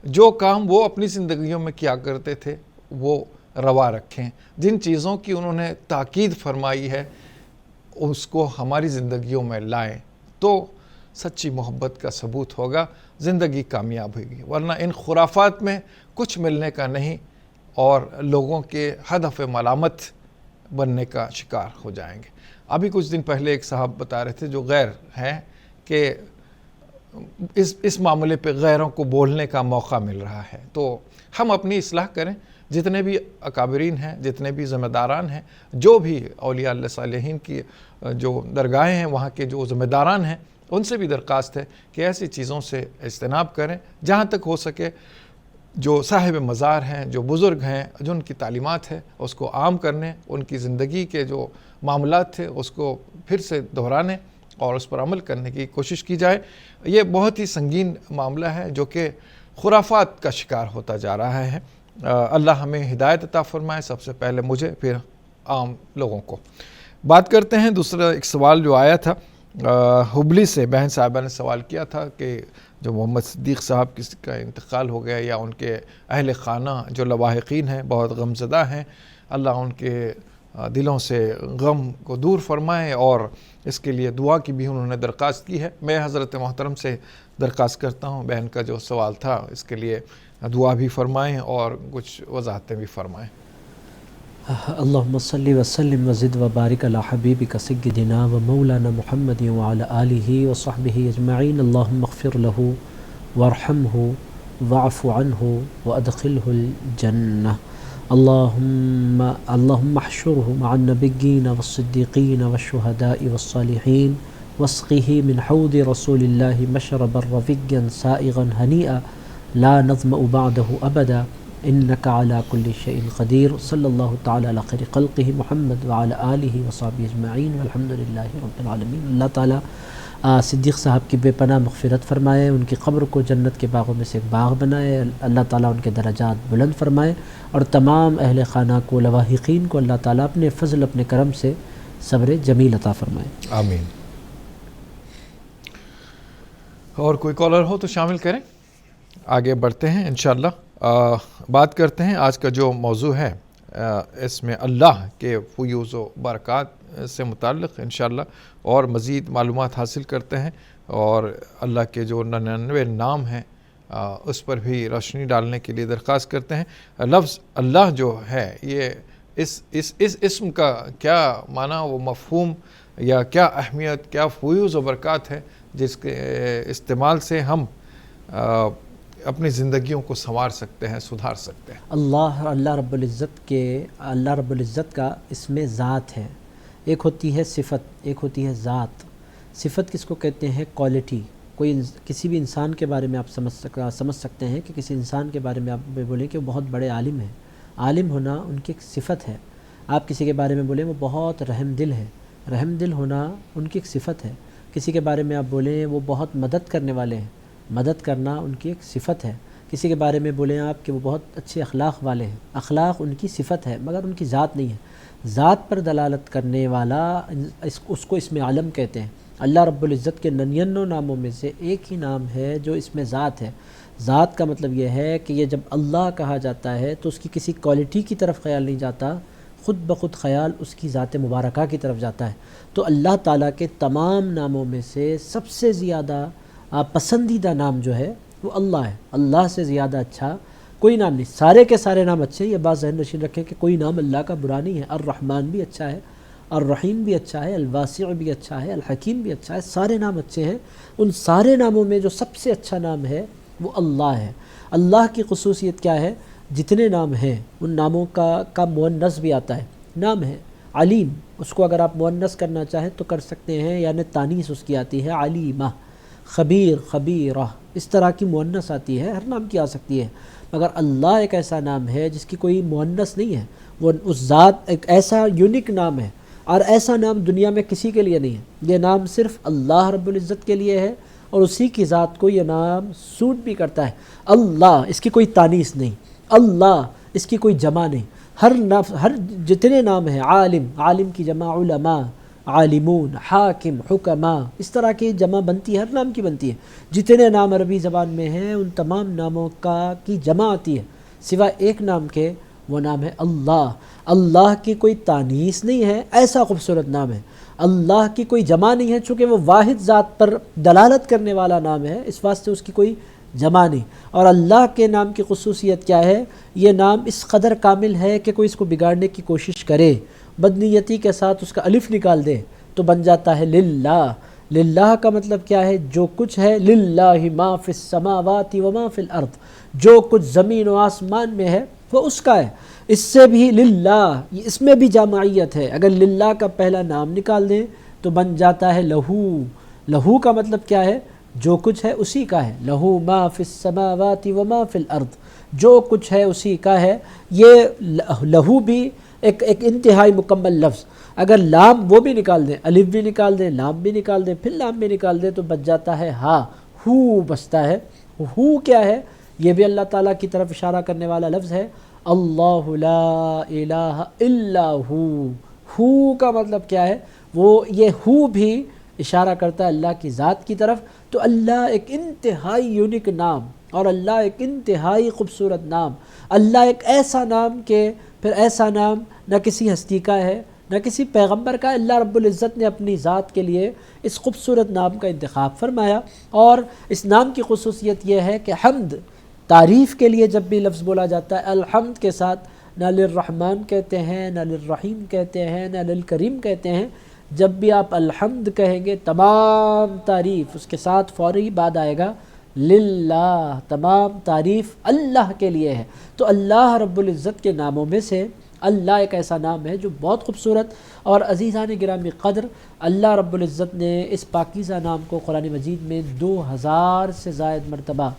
جو کام وہ اپنی زندگیوں میں کیا کرتے تھے وہ روا رکھیں. جن چیزوں کی انہوں نے تاکید فرمائی ہے اس کو ہماری زندگیوں میں لائیں تو سچی محبت کا ثبوت ہوگا، زندگی کامیاب ہوگی. ورنہ ان خرافات میں کچھ ملنے کا نہیں اور لوگوں کے ہدف ملامت بننے کا شکار ہو جائیں گے. ابھی کچھ دن پہلے ایک صاحب بتا رہے تھے جو غیر ہیں کہ اس معاملے پہ غیروں کو بولنے کا موقع مل رہا ہے. تو ہم اپنی اصلاح کریں. جتنے بھی اکابرین ہیں، جتنے بھی ذمہ داران ہیں، جو بھی اولیاء اللہ صالحین کی جو درگاہیں ہیں وہاں کے جو ذمہ داران ہیں، ان سے بھی درخواست ہے کہ ایسی چیزوں سے اجتناب کریں. جہاں تک ہو سکے جو صاحب مزار ہیں، جو بزرگ ہیں، جو ان کی تعلیمات ہے اس کو عام کرنے، ان کی زندگی کے جو معاملات تھے اس کو پھر سے دہرانے اور اس پر عمل کرنے کی کوشش کی جائے. یہ بہت ہی سنگین معاملہ ہے جو کہ خرافات کا شکار ہوتا جا رہا ہے. اللہ ہمیں ہدایت عطا فرمائے، سب سے پہلے مجھے پھر عام لوگوں کو. بات کرتے ہیں دوسرا ایک سوال جو آیا تھا ہبلی سے. بہن صاحبہ نے سوال کیا تھا کہ جو محمد صدیق صاحب کا انتقال ہو گیا یا ان کے اہل خانہ جو لواحقین ہیں بہت غمزدہ ہیں، اللہ ان کے دلوں سے غم کو دور فرمائے اور اس کے لیے دعا کی بھی انہوں نے درخواست کی ہے. میں حضرت محترم سے درخواست کرتا ہوں بہن کا جو سوال تھا اس کے لیے دعا بھی فرمائیں اور کچھ وضاحتیں بھی فرمائیں. اللهم صل وسلم وزد وبارك على حبيبك سيدنا ومولانا محمد وعلى آله وصحبه أجمعين. اللهم اغفر له وارحمه واعف عنه وأدخله الجنة. اللهم احشره مع النبيين والصديقين والشهداء والصالحين واسقه من حوض رسول الله مشربا رفيقا سائغا هنيئا لا نظمأ بعده أبدا إنك على كل شيء قدير. صلی اللہ تعالی علی خیر خلقہ محمد وعلی آلہ وصحبہ اجمعین والحمد للہ رب العالمین. اللہ تعالیٰ صدیق صاحب کی بے پناہ مغفرت فرمائے، ان کی قبر کو جنت کے باغوں میں سے ایک باغ بنائے، اللہ تعالیٰ ان کے درجات بلند فرمائے، اور تمام اہل خانہ کو، لواحقین کو اللہ تعالیٰ اپنے فضل اپنے کرم سے صبر جمیل عطا فرمائے. آمین. اور کوئی کالر ہو تو شامل کریں. آگے بڑھتے ہیں انشاءاللہ. بات کرتے ہیں آج کا جو موضوع ہے اس میں اللہ کے فیوز و برکات سے متعلق انشاءاللہ، اور مزید معلومات حاصل کرتے ہیں، اور اللہ کے جو 99 نام ہیں اس پر بھی روشنی ڈالنے کے لیے درخواست کرتے ہیں. لفظ اللہ جو ہے یہ اس اسم کا کیا معنی و مفہوم یا کیا اہمیت، کیا فیوز و برکات ہے جس کے استعمال سے ہم اپنی زندگیوں کو سنوار سکتے ہیں، سدھار سکتے ہیں. اللہ رب العزت کا اسم ذات ہے. ایک ہوتی ہے صفت، ایک ہوتی ہے ذات. صفت کس کو کہتے ہیں؟ کوالٹی. کسی بھی انسان کے بارے میں آپ سمجھ سکتے ہیں کہ کسی انسان کے بارے میں آپ بولیں کہ وہ بہت بڑے عالم ہیں. عالم ہونا ان کی ایک صفت ہے. آپ کسی کے بارے میں بولیں وہ بہت رحم دل ہے. رحم دل ہونا ان کی ایک صفت ہے. کسی کے بارے میں آپ بولیں وہ بہت مدد کرنے والے ہیں. مدد کرنا ان کی ایک صفت ہے. کسی کے بارے میں بولیں آپ کہ وہ بہت اچھے اخلاق والے ہیں. اخلاق ان کی صفت ہے مگر ان کی ذات نہیں ہے. ذات پر دلالت کرنے والا اس کو اسم عالم کہتے ہیں. اللہ رب العزت کے 99 ناموں میں سے ایک ہی نام ہے جو اسم ذات ہے. ذات کا مطلب یہ ہے کہ یہ جب اللہ کہا جاتا ہے تو اس کی کسی کوالٹی کی طرف خیال نہیں جاتا، خود بخود خیال اس کی ذات مبارکہ کی طرف جاتا ہے. تو اللہ تعالیٰ کے تمام ناموں میں سے سب سے زیادہ پسندیدہ نام جو ہے وہ اللہ ہے. اللہ سے زیادہ اچھا کوئی نام نہیں. سارے کے سارے نام اچھے ہیں، یہ بات ذہن نشین رکھیں کہ کوئی نام اللہ کا برا نہیں ہے. الرحمن بھی اچھا ہے، الرحیم بھی اچھا ہے، الواسع بھی اچھا ہے، الحکیم بھی اچھا ہے. سارے نام اچھے ہیں. ان سارے ناموں میں جو سب سے اچھا نام ہے وہ اللہ ہے. اللہ کی خصوصیت کیا ہے؟ جتنے نام ہیں ان ناموں کا مؤنث بھی آتا ہے. نام ہے علیم، اس کو اگر آپ مؤنث کرنا چاہیں تو کر سکتے ہیں، یعنی تانیث اس کی آتی ہے علیمہ. خبیر، خبیرہ، اس طرح کی مؤنث آتی ہے. ہر نام کی آ سکتی ہے، مگر اللہ ایک ایسا نام ہے جس کی کوئی مؤنث نہیں ہے. وہ اس ذات ایک ایسا یونیک نام ہے، اور ایسا نام دنیا میں کسی کے لیے نہیں ہے. یہ نام صرف اللہ رب العزت کے لیے ہے، اور اسی کی ذات کو یہ نام سوٹ بھی کرتا ہے. اللہ، اس کی کوئی تانیث نہیں. اللہ، اس کی کوئی جمع نہیں. ہر جتنے نام ہیں، عالم، عالم کی جمع علماء، عالمون، حاکم، حکماء، اس طرح کی جمع بنتی ہے، ہر نام کی بنتی ہے. جتنے نام عربی زبان میں ہیں ان تمام ناموں کی جمع آتی ہے سوائے ایک نام کے، وہ نام ہے اللہ. اللہ کی کوئی تانیث نہیں ہے، ایسا خوبصورت نام ہے. اللہ کی کوئی جمع نہیں ہے، چونکہ وہ واحد ذات پر دلالت کرنے والا نام ہے، اس واسطے اس کی کوئی جمع نہیں. اور اللہ کے نام کی خصوصیت کیا ہے؟ یہ نام اس قدر کامل ہے کہ کوئی اس کو بگاڑنے کی کوشش کرے، بدنیتی کے ساتھ اس کا الف نکال دے تو بن جاتا ہے للہ. للہ کا مطلب کیا ہے؟ جو کچھ ہے. للہ ما فی السماوات و ما فی الارض، جو کچھ زمین و آسمان میں ہے وہ اس کا ہے. اس سے بھی للہ، اس میں بھی جامعیت ہے. اگر للہ کا پہلا نام نکال دیں تو بن جاتا ہے لہو. لہو کا مطلب کیا ہے؟ جو کچھ ہے اسی کا ہے. لہو ما فی السماوات و ما فی الارض، جو کچھ ہے اسی کا ہے. یہ لہو بھی ایک انتہائی مکمل لفظ. اگر لام وہ بھی نکال دیں، الف بھی نکال دیں، لام بھی نکال دیں، پھر لام بھی نکال دیں تو بچ جاتا ہے ہا. ہو بچتا ہے. ہو کیا ہے؟ یہ بھی اللہ تعالیٰ کی طرف اشارہ کرنے والا لفظ ہے. اللہ لا الہ الا ہو. ہو کا مطلب کیا ہے؟ وہ یہ ہو بھی اشارہ کرتا ہے اللہ کی ذات کی طرف. تو اللہ ایک انتہائی یونیک نام، اور اللہ ایک انتہائی خوبصورت نام. اللہ ایک ایسا نام کہ پھر ایسا نام نہ کسی ہستی کا ہے نہ کسی پیغمبر کا. اللہ رب العزت نے اپنی ذات کے لیے اس خوبصورت نام کا انتخاب فرمایا. اور اس نام کی خصوصیت یہ ہے کہ حمد، تعریف کے لیے جب بھی لفظ بولا جاتا ہے الحمد کے ساتھ نہ للرحمن کہتے ہیں، نہ للرحیم کہتے ہیں، نہ للکریم کہتے ہیں۔ جب بھی آپ الحمد کہیں گے تمام تعریف اس کے ساتھ فوری بعد آئے گا للہ، تمام تعریف اللہ کے لیے ہے۔ تو اللہ رب العزت کے ناموں میں سے اللہ ایک ایسا نام ہے جو بہت خوبصورت اور عزیزان گرامی قدر اللہ رب العزت نے اس پاکیزہ نام کو قرآن مجید میں 2000 سے زائد مرتبہ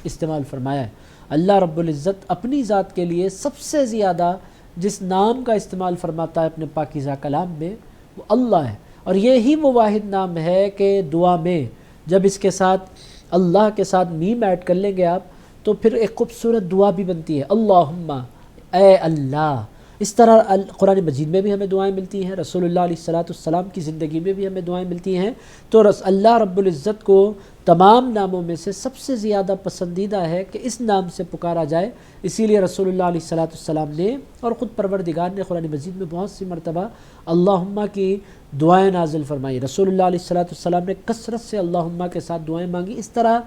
استعمال فرمایا ہے۔ اللہ رب العزت اپنی ذات کے لیے سب سے زیادہ جس نام کا استعمال فرماتا ہے اپنے پاکیزہ کلام میں وہ اللہ ہے، اور یہی وہ واحد نام ہے کہ دعا میں جب اس کے ساتھ اللہ کے ساتھ میم ایڈ کر لیں گے آپ تو پھر ایک خوبصورت دعا بھی بنتی ہے، اللہم اے اللہ۔ اس طرح قرآن مجید میں بھی ہمیں دعائیں ملتی ہیں، رسول اللہ علیہ السلام کی زندگی میں بھی ہمیں دعائیں ملتی ہیں۔ تو اللہ رب العزت کو تمام ناموں میں سے سب سے زیادہ پسندیدہ ہے کہ اس نام سے پکارا جائے، اسی لیے رسول اللہ علیہ السلام نے اور خود پروردگار نے قرآن مجید میں بہت سی مرتبہ اللہم کی دعائیں نازل فرمائی۔ رسول اللہ علیہ السلام نے کثرت سے اللہم کے ساتھ دعائیں مانگی۔ اس طرح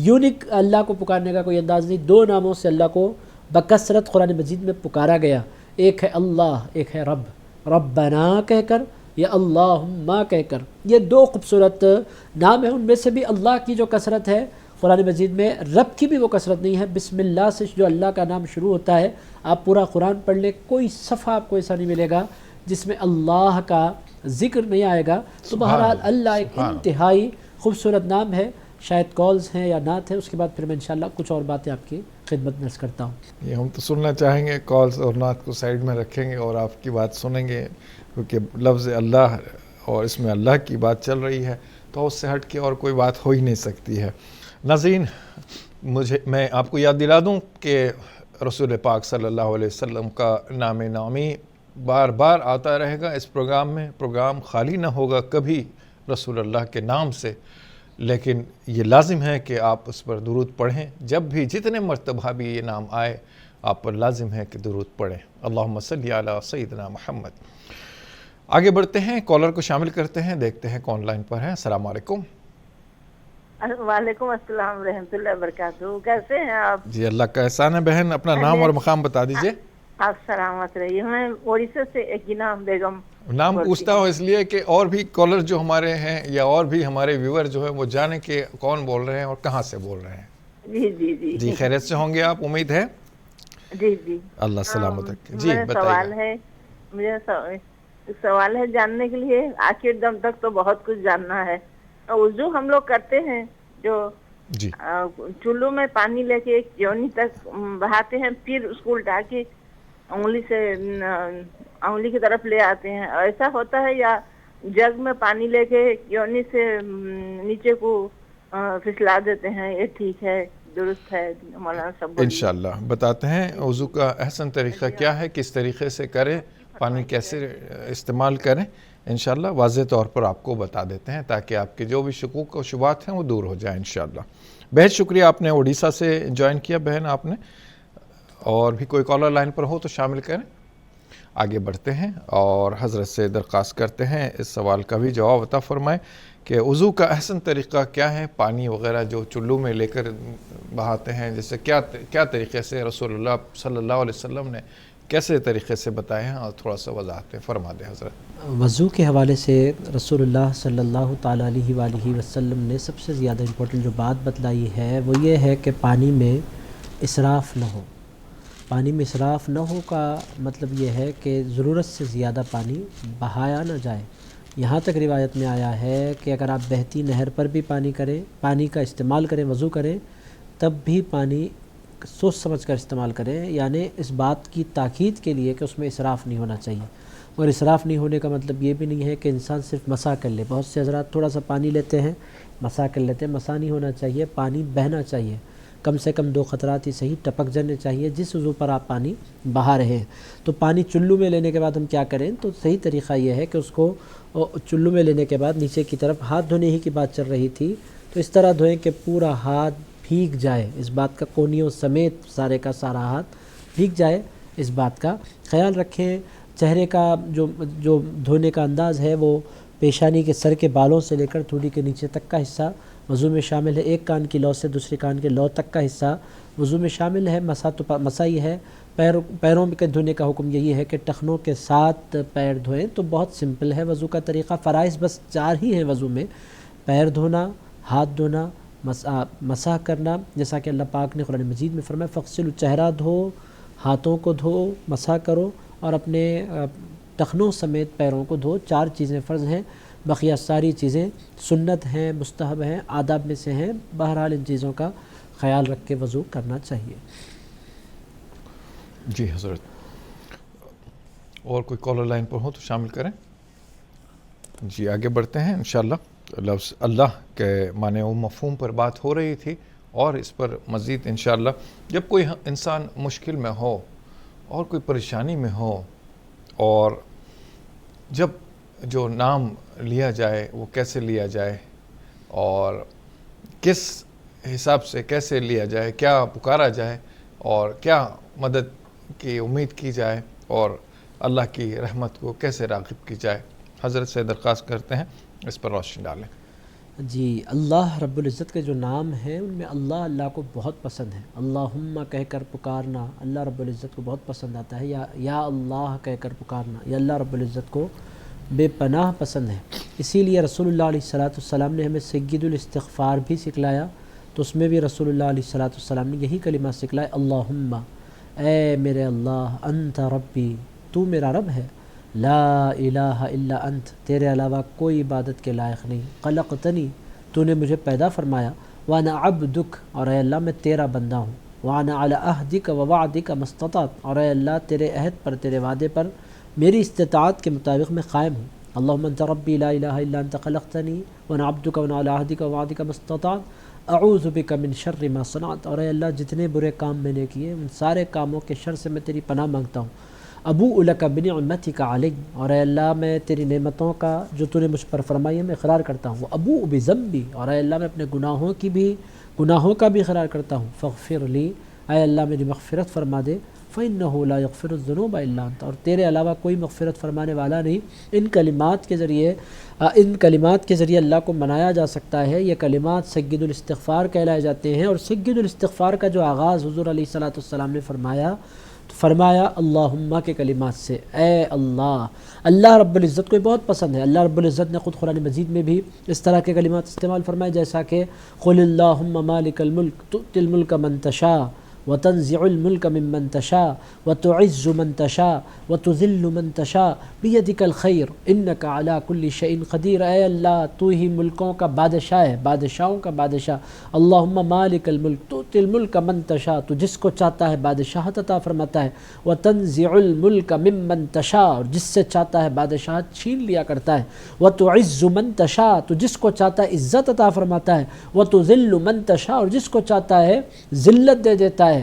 یونیک اللہ کو پکارنے کا کوئی انداز نہیں، دو ناموں سے اللہ کو بکثرت قرآن مجید میں پکارا گیا، ایک ہے اللہ، ایک ہے رب، ربنا کہہ کر یا اللہم کہہ کر۔ یہ دو خوبصورت نام ہیں، ان میں سے بھی اللہ کی جو کثرت ہے قرآن مجید میں، رب کی بھی وہ کثرت نہیں ہے۔ بسم اللہ سے جو اللہ کا نام شروع ہوتا ہے، آپ پورا قرآن پڑھ لیں کوئی صفحہ آپ کو ایسا نہیں ملے گا جس میں اللہ کا ذکر نہیں آئے گا۔ تو بہرحال اللہ ایک انتہائی خوبصورت نام ہے۔ شاید کالز ہیں یا نعت ہے، اس کے بعد پھر میں انشاءاللہ کچھ اور باتیں آپ کی خدمت میں عرض کرتا ہوں۔ یہ ہم تو سننا چاہیں گے، کالز اور نعت کو سائیڈ میں رکھیں گے اور آپ کی بات سنیں گے، کیونکہ لفظ اللہ اور اس میں اللہ کی بات چل رہی ہے تو اس سے ہٹ کے اور کوئی بات ہو ہی نہیں سکتی ہے۔ ناظرین، میں آپ کو یاد دلا دوں کہ رسول پاک صلی اللہ علیہ وسلم کا نام نامی بار بار آتا رہے گا اس پروگرام میں، پروگرام خالی نہ ہوگا کبھی رسول اللہ کے نام سے، لیکن یہ لازم ہے کہ آپ اس پر درود پڑھیں، جب بھی جتنے مرتبہ بھی یہ نام آئے آپ پر لازم ہے کہ درود پڑھیں۔ اللہم صلی علی سیدنا محمد۔ آگے بڑھتے ہیں، کالر کو شامل کرتے ہیں، دیکھتے ہیں کون لائن پر ہے۔ السلام علیکم۔ وعلیکم السلام ورحمۃ اللہ وبرکاتہ، کیسے ہیں آپ؟ جی اللہ کا احسان ہے بہن، اپنا نام اور مقام بتا دیجئے۔ آپ سلامت رہیے، میں اڑیسہ سے ایکینا بیگم نام پوچھتا ہوں اس لیے کہ اور بھی کالر جو ہمارے ہیں یا اور بھی ہمارے ویور جو ہیں وہ جانے کہ کون بول رہے ہیں اور کہاں سے بول رہے ہیں۔ جی جی جی جی خیریت سے ہوں گے آپ، امید ہے؟ جی جی اللہ سلامت رکھے۔ جی بتائیے۔ مجھے سوال ہے جاننے کے لیے، آخر دم تک تو بہت کچھ جاننا ہے۔ وضو ہم لوگ کرتے ہیں جو جی چولہوں میں پانی لے کے یونی تک بہاتے ہیں، پھر اس کو الٹا کے انگلی کی طرف لے آتے ہیں، ایسا ہوتا ہے یا جگ میں پانی لے کے یونی سے نیچے کو پھسلا دیتے ہیں، یہ ٹھیک ہے، درست ہے؟ مولانا صاحب انشاءاللہ بتاتے ہیں وضو کا احسن طریقہ کیا ہے، کس طریقے سے کریں، پانی کیسے استعمال کریں، انشاءاللہ واضح طور پر آپ کو بتا دیتے ہیں تاکہ آپ کے جو بھی شکوک و شبہات ہیں وہ دور ہو جائیں انشاءاللہ۔ بہت شکریہ، آپ نے اڑیسہ سے جوائن کیا بہن آپ نے، اور بھی کوئی کالر لائن پر ہو تو شامل کریں۔ آگے بڑھتے ہیں اور حضرت سے درخواست کرتے ہیں اس سوال کا بھی جواب عطا فرمائیں کہ وضو کا احسن طریقہ کیا ہے، پانی وغیرہ جو چلو میں لے کر بہاتے ہیں، جیسے کیا طریقے سے رسول اللہ صلی اللہ علیہ وسلم نے کیسے طریقے سے بتائے ہیں، اور تھوڑا سا وضاحت فرما دیں حضرت۔ وضو کے حوالے سے رسول اللہ صلی اللہ تعالیٰ علیہ وآلہ وسلم نے سب سے زیادہ امپورٹنٹ جو بات بتلائی ہے وہ یہ ہے کہ پانی میں اسراف نہ ہو۔ پانی میں اسراف نہ ہو کا مطلب یہ ہے کہ ضرورت سے زیادہ پانی بہایا نہ جائے۔ یہاں تک روایت میں آیا ہے کہ اگر آپ بہتی نہر پر بھی پانی کا استعمال کریں، وضو کریں، تب بھی پانی سوچ سمجھ کر استعمال کریں، یعنی اس بات کی تاکید کے لیے کہ اس میں اسراف نہیں ہونا چاہیے۔ اور اسراف نہیں ہونے کا مطلب یہ بھی نہیں ہے کہ انسان صرف مسح کر لے۔ بہت سے حضرات تھوڑا سا پانی لیتے ہیں، مسح کر لیتے ہیں، مسح نہیں ہونا چاہیے، پانی بہنا چاہیے، کم سے کم 2 قطرات ہی صحیح ٹپک جانے چاہیے جس وضو پر آپ پانی بہا رہے ہیں۔ تو پانی چلو میں لینے کے بعد ہم کیا کریں، تو صحیح طریقہ یہ ہے کہ اس کو چلو میں لینے کے بعد نیچے کی طرف ہاتھ دھونے ہی کی بات چل رہی تھی، تو اس طرح دھوئیں کہ پورا ہاتھ بھیگ جائے، اس بات کا کونیوں سمیت سارے کا سارا ہاتھ بھیگ جائے، اس بات کا خیال رکھیں۔ چہرے کا جو دھونے کا انداز ہے وہ پیشانی کے سر کے بالوں سے لے کر تھوڑی کے نیچے تک کا حصہ وضو میں شامل ہے۔ ایک کان کی لو سے دوسرے کان کے لو تک کا حصہ وضو میں شامل ہے۔ مسح تو مسح ہی ہے، پیروں کے دھونے کا حکم یہی ہے کہ ٹخنوں کے ساتھ پیر دھوئیں. تو بہت سمپل ہے وضو کا طریقہ. فرائض بس 4 ہی ہیں وضو میں: پیر دھونا، ہاتھ دھونا، مسح کرنا، جیسا کہ اللہ پاک نے قرآن مجید میں فرمایا فغسلوا، چہرہ دھو، ہاتھوں کو دھو، مسح کرو، اور اپنے ٹخنوں سمیت پیروں کو دھو. 4 چیزیں فرض ہیں، بقیہ ساری چیزیں سنت ہیں، مستحب ہیں، آداب میں سے ہیں. بہرحال ان چیزوں کا خیال رکھ کے وضو کرنا چاہیے. جی حضرت، اور کوئی کالر لائن پر ہو تو شامل کریں. جی آگے بڑھتے ہیں انشاءاللہ. لفظ اللہ کے معنی و مفہوم پر بات ہو رہی تھی، اور اس پر مزید انشاءاللہ جب کوئی انسان مشکل میں ہو اور کوئی پریشانی میں ہو، اور جب جو نام لیا جائے وہ کیسے لیا جائے اور کس حساب سے کیسے لیا جائے، کیا پکارا جائے اور کیا مدد کی امید کی جائے اور اللہ کی رحمت کو کیسے راغب کی جائے، حضرت سے درخواست کرتے ہیں اس پر روشنی ڈالیں. جی، اللہ رب العزت کے جو نام ہیں ان میں اللہ کو بہت پسند ہے. اللہم کہہ کر پکارنا اللہ رب العزت کو بہت پسند آتا ہے. یا اللہ کہہ کر پکارنا یہ اللہ رب العزت کو بے پناہ پسند ہے. اسی لیے رسول اللہ علیہ السلام نے ہمیں سید الاستغفار بھی سکھلایا، تو اس میں بھی رسول اللہ علیہ السلام نے یہی کلمہ سکھلایا: اللہم، اے میرے اللہ، انت ربی، تو میرا رب ہے، لا الہ الا انت، تیرے علاوہ کوئی عبادت کے لائق نہیں، خلقتنی، تو نے مجھے پیدا فرمایا، وانا عبدک، اور اے اللہ میں تیرا بندہ ہوں، وانا علی عہدک و وعدک ما استطعت، اور اے اللہ تیرے عہد پر، تیرے وعدے پر میری استطاعت کے مطابق میں قائم ہوں. اللہم انت ربی لا الہ الا انت خلقتنی وانا عبدک وانا علی عہدک و وعدک ما استطعت اعوذ بک من شر ما صنعت، اور اے اللہ جتنے برے کام میں نے کیے ان سارے کاموں کے شر سے میں تیری پناہ مانگتا ہوں. ابوء لک بنعمتک علی، اور اے اللہ میں تیری نعمتوں کا جو تو نے مجھ پر فرمائی ہے میں اقرار کرتا ہوں. ابوء بذنبی، اور اے اللہ میں اپنے گناہوں کا بھی اقرار کرتا ہوں. فاغفر لی، اے اللہ میری مغفرت فرما دے. فإنہ لا یغفر الذنوب الا انت، اور تیرے علاوہ کوئی مغفرت فرمانے والا نہیں. ان کلمات کے ذریعے اللہ کو منایا جا سکتا ہے. یہ کلمات سید الاستغفار کہلائے جاتے ہیں. اور سید الاستغفار کا جو آغاز حضور علیہ السلام نے فرمایا اللہم کے کلمات سے. اے اللہ رب العزت کو بہت پسند ہے. اللہ رب العزت نے خود قرآن مجید میں بھی اس طرح کے کلمات استعمال فرمائے، جیسا کہ قل اللہم مالک الملک تؤتی الملک من تشاء وتنزع الملک ممن تشاء وتعز من تشاء وتذل من تشاء بیدک الخیر انک علی کل شیء قدیر. اے اللہ تو ہی ملکوں کا بادشاہ ہے، بادشاہوں کا بادشاہ. اللہم مالک الملک تؤتی الملک من تشاء، تو جس کو چاہتا ہے بادشاہت عطا فرماتا ہے. وتنزع الملک ممن تشاء، اور جس سے چاہتا ہے بادشاہت چھین لیا کرتا ہے. وتعز من تشاء، تو جس کو چاہتا ہے عزت عطا فرماتا ہے. وتذل من تشاء، اور جس کو چاہتا ہے ذلت دے دیتا ہے.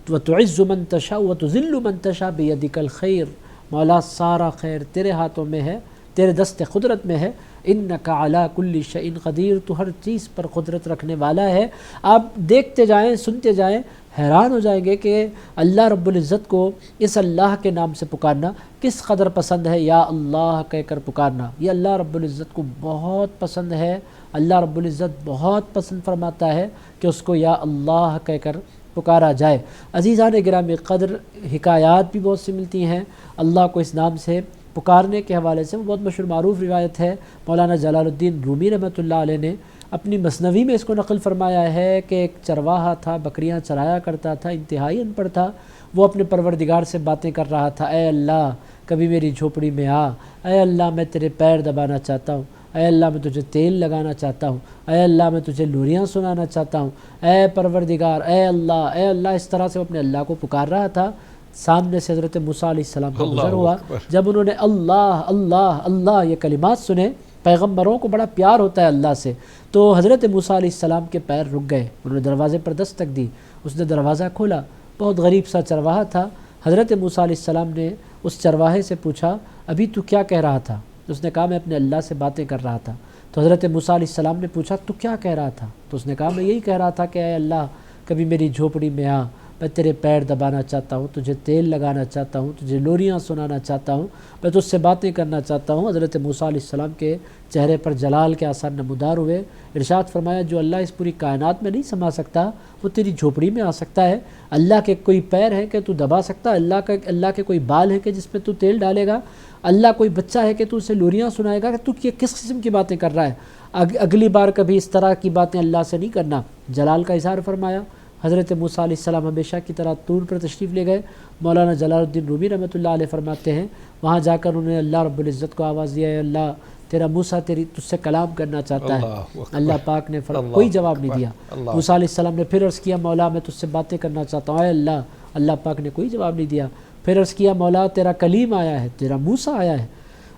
وتعز من تشاء وتذل من تشاء بیدک الخیر، مولا سارا خیر تیرے ہاتھوں میں ہے، تیرے دست قدرت میں ہے. انک علی کل شیء قدیر، تو ہر چیز پر قدرت رکھنے والا ہے. آپ دیکھتے جائیں، سنتے جائیں، حیران ہو جائیں گے کہ اللہ رب العزت کو اس اللہ کے نام سے پکارنا کس قدر پسند ہے. یا اللہ کہہ کر پکارنا یہ اللہ رب العزت کو بہت پسند ہے. اللہ رب العزت بہت پسند فرماتا ہے کہ اس کو یا اللہ کہہ کر پکارا جائے. عزیزان گرامی قدر، حکایات بھی بہت سی ملتی ہیں اللہ کو اس نام سے پکارنے کے حوالے سے. وہ بہت مشہور معروف روایت ہے، مولانا جلال الدین رومی رحمۃ اللہ علیہ نے اپنی مثنوی میں اس کو نقل فرمایا ہے کہ ایک چرواہا تھا، بکریاں چرایا کرتا تھا، انتہائی ان پڑھ تھا. وہ اپنے پروردگار سے باتیں کر رہا تھا: اے اللہ کبھی میری جھوپڑی میں آ، اے اللہ میں تیرے پیر دبانا چاہتا ہوں، اے اللہ میں تجھے تیل لگانا چاہتا ہوں، اے اللہ میں تجھے لوریاں سنانا چاہتا ہوں، اے پروردگار، اے اللہ. اس طرح سے وہ اپنے اللہ کو پکار رہا تھا. سامنے سے حضرت موسیٰ علیہ السلام کا گزر ہوا. جب انہوں نے اللہ اللہ اللہ یہ کلمات سنے، پیغمبروں کو بڑا پیار ہوتا ہے اللہ سے، تو حضرت موسیٰ علیہ السلام کے پیر رک گئے. انہوں نے دروازے پر دستک دی، اس نے دروازہ کھولا. بہت غریب سا چرواہا تھا. حضرت موسیٰ علیہ السلام نے اس چرواہے سے پوچھا: ابھی تو کیا کہہ رہا تھا؟ اس نے کہا: میں اپنے اللہ سے باتیں کر رہا تھا. تو حضرت موسیٰ علیہ السلام نے پوچھا: تو کیا کہہ رہا تھا؟ تو اس نے کہا: میں یہی کہہ رہا تھا کہ اے اللہ کبھی میری جھوپڑی میں آ، میں تیرے پیر دبانا چاہتا ہوں، تجھے تیل لگانا چاہتا ہوں، تجھے لوریاں سنانا چاہتا ہوں، میں تجھ سے باتیں کرنا چاہتا ہوں۔ حضرت موسیٰ علیہ السلام کے چہرے پر جلال کے آثار نمودار ہوئے۔ ارشاد فرمایا جو اللہ اس پوری کائنات میں نہیں سما سکتا وہ تیری جھوپڑی میں آ سکتا ہے۔ اللہ کے کوئی پیر ہے کہ تو دبا سکتا، اللہ کے کوئی بال ہے کہ جس میں تو تیل ڈالے گا، اللہ کوئی بچہ ہے کہ تو اسے لوریاں سنائے گا، کہ تو یہ کس قسم کی باتیں کر رہا ہے؟ اگلی بار کبھی اس طرح کی باتیں اللہ سے نہیں کرنا۔ جلال کا اظہار فرمایا۔ حضرت موسیٰ علیہ السلام ہمیشہ کی طرح طور پر تشریف لے گئے۔ مولانا جلال الدین رومی رحمۃ اللہ علیہ فرماتے ہیں وہاں جا کر انہوں نے اللہ رب العزت کو آواز دیا، اے اللہ تیرا موسیٰ تجھ سے کلام کرنا چاہتا ہے۔ اللہ پاک نے کوئی جواب نہیں دیا۔ موسیٰ علیہ السلام نے پھر عرض کیا مولا میں تجھ سے باتیں کرنا چاہتا ہوں، اے اللہ۔ اللہ پاک نے کوئی جواب نہیں دیا۔ پھر عرض کیا مولا تیرا کلیم آیا ہے، تیرا موسیٰ آیا ہے۔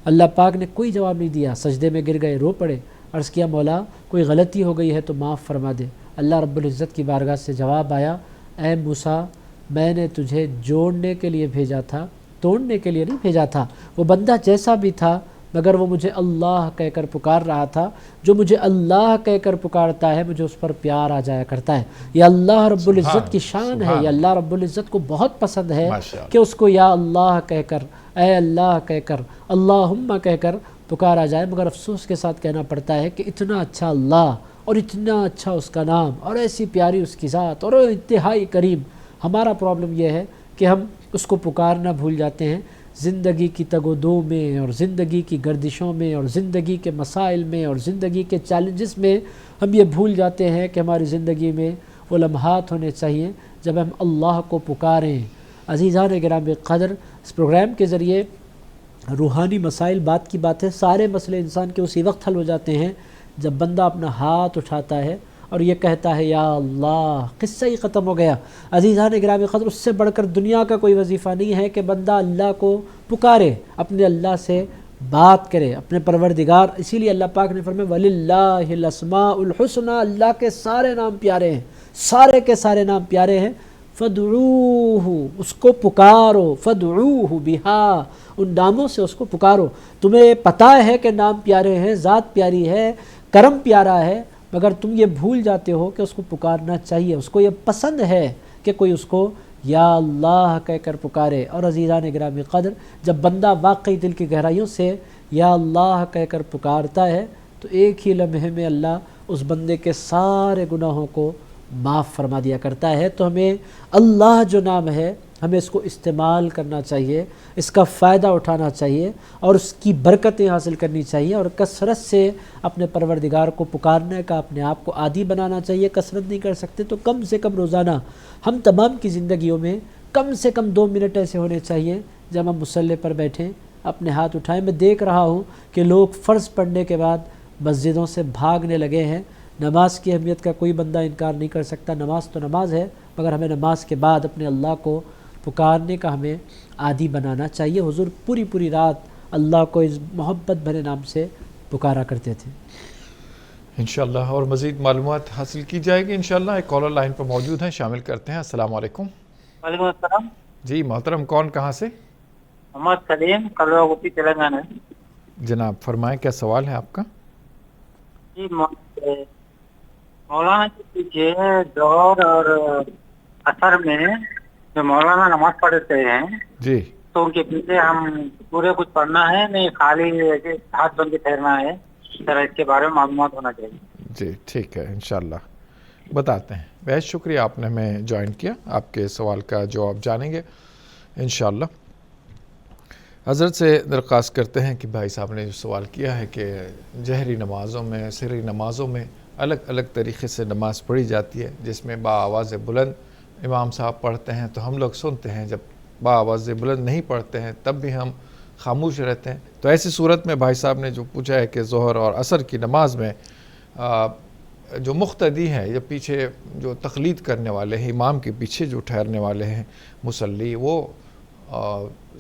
اللہ پاک نے کوئی جواب نہیں دیا۔ سجدے میں گر گئے، رو پڑے۔ عرض کیا مولا کوئی غلطی ہو گئی ہے تو معاف فرما دے۔ اللہ رب العزت کی بارگاہ سے جواب آیا، اے موسیٰ میں نے تجھے جوڑنے کے لیے بھیجا تھا، توڑنے کے لیے نہیں بھیجا تھا۔ وہ بندہ جیسا بھی تھا مگر وہ مجھے اللہ کہہ کر پکار رہا تھا۔ جو مجھے اللہ کہہ کر پکارتا ہے مجھے اس پر پیار آ جایا کرتا ہے۔ یہ اللہ رب العزت کی شان ہے، یہ اللہ رب العزت کو بہت پسند ہے کہ اس کو یا اللہ کہہ کر، اے اللہ کہہ کر، اللہم کہہ کر پکارا جائے۔ مگر افسوس کے ساتھ کہنا پڑتا ہے کہ اتنا اچھا اللہ اور اتنا اچھا اس کا نام اور ایسی پیاری اس کی ذات اور انتہائی کریم، ہمارا پرابلم یہ ہے کہ ہم اس کو پکارنا بھول جاتے ہیں۔ زندگی کی تگ و دو میں اور زندگی کی گردشوں میں اور زندگی کے مسائل میں اور زندگی کے چیلنجز میں ہم یہ بھول جاتے ہیں کہ ہماری زندگی میں وہ لمحات ہونے چاہیے جب ہم اللہ کو پکاریں۔ عزیزان گرامی قدر، اس پروگرام کے ذریعے روحانی مسائل بات کی بات ہے، سارے مسئلے انسان کے اسی وقت حل ہو جاتے ہیں جب بندہ اپنا ہاتھ اٹھاتا ہے اور یہ کہتا ہے یا اللہ، قصہ ہی ختم ہو گیا۔ عزیزان گرامی قدر، اس سے بڑھ کر دنیا کا کوئی وظیفہ نہیں ہے کہ بندہ اللہ کو پکارے، اپنے اللہ سے بات کرے، اپنے پروردگار۔ اسی لیے اللہ پاک نے فرمایا وَلِلَّهِ الْأَسْمَاءُ الْحُسْنَى، اللہ کے سارے نام پیارے ہیں، سارے کے سارے نام پیارے ہیں۔ فَادْعُوهُ، اس کو پکارو، فَادْعُوهُ بِهَا، ان ناموں سے اس کو پکارو۔ تمہیں پتہ ہے کہ نام پیارے ہیں، ذات پیاری ہے، کرم پیارا ہے، مگر تم یہ بھول جاتے ہو کہ اس کو پکارنا چاہیے۔ اس کو یہ پسند ہے کہ کوئی اس کو یا اللہ کہہ کر پکارے۔ اور عزیزان گرامی قدر، جب بندہ واقعی دل کی گہرائیوں سے یا اللہ کہہ کر پکارتا ہے تو ایک ہی لمحے میں اللہ اس بندے کے سارے گناہوں کو معاف فرما دیا کرتا ہے۔ تو ہمیں اللہ جو نام ہے ہمیں اس کو استعمال کرنا چاہیے، اس کا فائدہ اٹھانا چاہیے اور اس کی برکتیں حاصل کرنی چاہیے، اور کثرت سے اپنے پروردگار کو پکارنے کا اپنے آپ کو عادی بنانا چاہیے۔ کثرت نہیں کر سکتے تو کم سے کم روزانہ ہم تمام کی زندگیوں میں کم سے کم 2 منٹ ایسے ہونے چاہیے جب ہم مصلی پر بیٹھیں، اپنے ہاتھ اٹھائیں۔ میں دیکھ رہا ہوں کہ لوگ فرض پڑھنے کے بعد مسجدوں سے بھاگنے لگے ہیں۔ نماز کی اہمیت کا کوئی بندہ انکار نہیں کر سکتا، نماز تو نماز ہے، مگر ہمیں نماز کے بعد اپنے اللہ کو پکارنے کا ہمیں عادی بنانا چاہیے۔ حضور پوری رات اللہ کو اس محبت بھرے نام سے پکارا کرتے تھے۔ انشاءاللہ اور مزید معلومات حاصل کی جائے گی انشاءاللہ۔ ایک کالر لائن پر موجود ہیں، شامل کرتے ہیں۔ السلام علیکم۔ وعلیکم السلام۔ جی محترم، کون کہاں سے؟ محمد سلیم، کلواگوٹی، تلنگانہ۔ جناب فرمائیں، کیا سوال ہے آپ کا؟ جی مولانا کے پیچھے ظہر اور اثر میں جو مولانا نماز پڑھتے ہیں جی، تو ان کے پیچھے ہم پورے کچھ پڑھنا ہے نہیں خالی ایسے ہاتھ بن کے ٹھہرنا ہے؟ سر اس کے بارے میں معلومات ہونا چاہیے۔ جی ٹھیک ہے، انشاءاللہ بتاتے ہیں۔ بہت شکریہ آپ نے ہمیں جوائن کیا، آپ کے سوال کا جواب جانیں گے انشاءاللہ۔ حضرت سے درخواست کرتے ہیں کہ بھائی صاحب نے جو سوال کیا ہے کہ جہری نمازوں میں، سری نمازوں میں الگ الگ طریقے سے نماز پڑھی جاتی ہے، جس میں بآواز بلند امام صاحب پڑھتے ہیں تو ہم لوگ سنتے ہیں، جب بآواز بلند نہیں پڑھتے ہیں تب بھی ہم خاموش رہتے ہیں۔ تو ایسی صورت میں بھائی صاحب نے جو پوچھا ہے کہ ظہر اور عصر کی نماز میں جو مقتدی ہیں یا پیچھے جو تقلید کرنے والے ہیں، امام کے پیچھے جو ٹھہرنے والے ہیں مصلی، وہ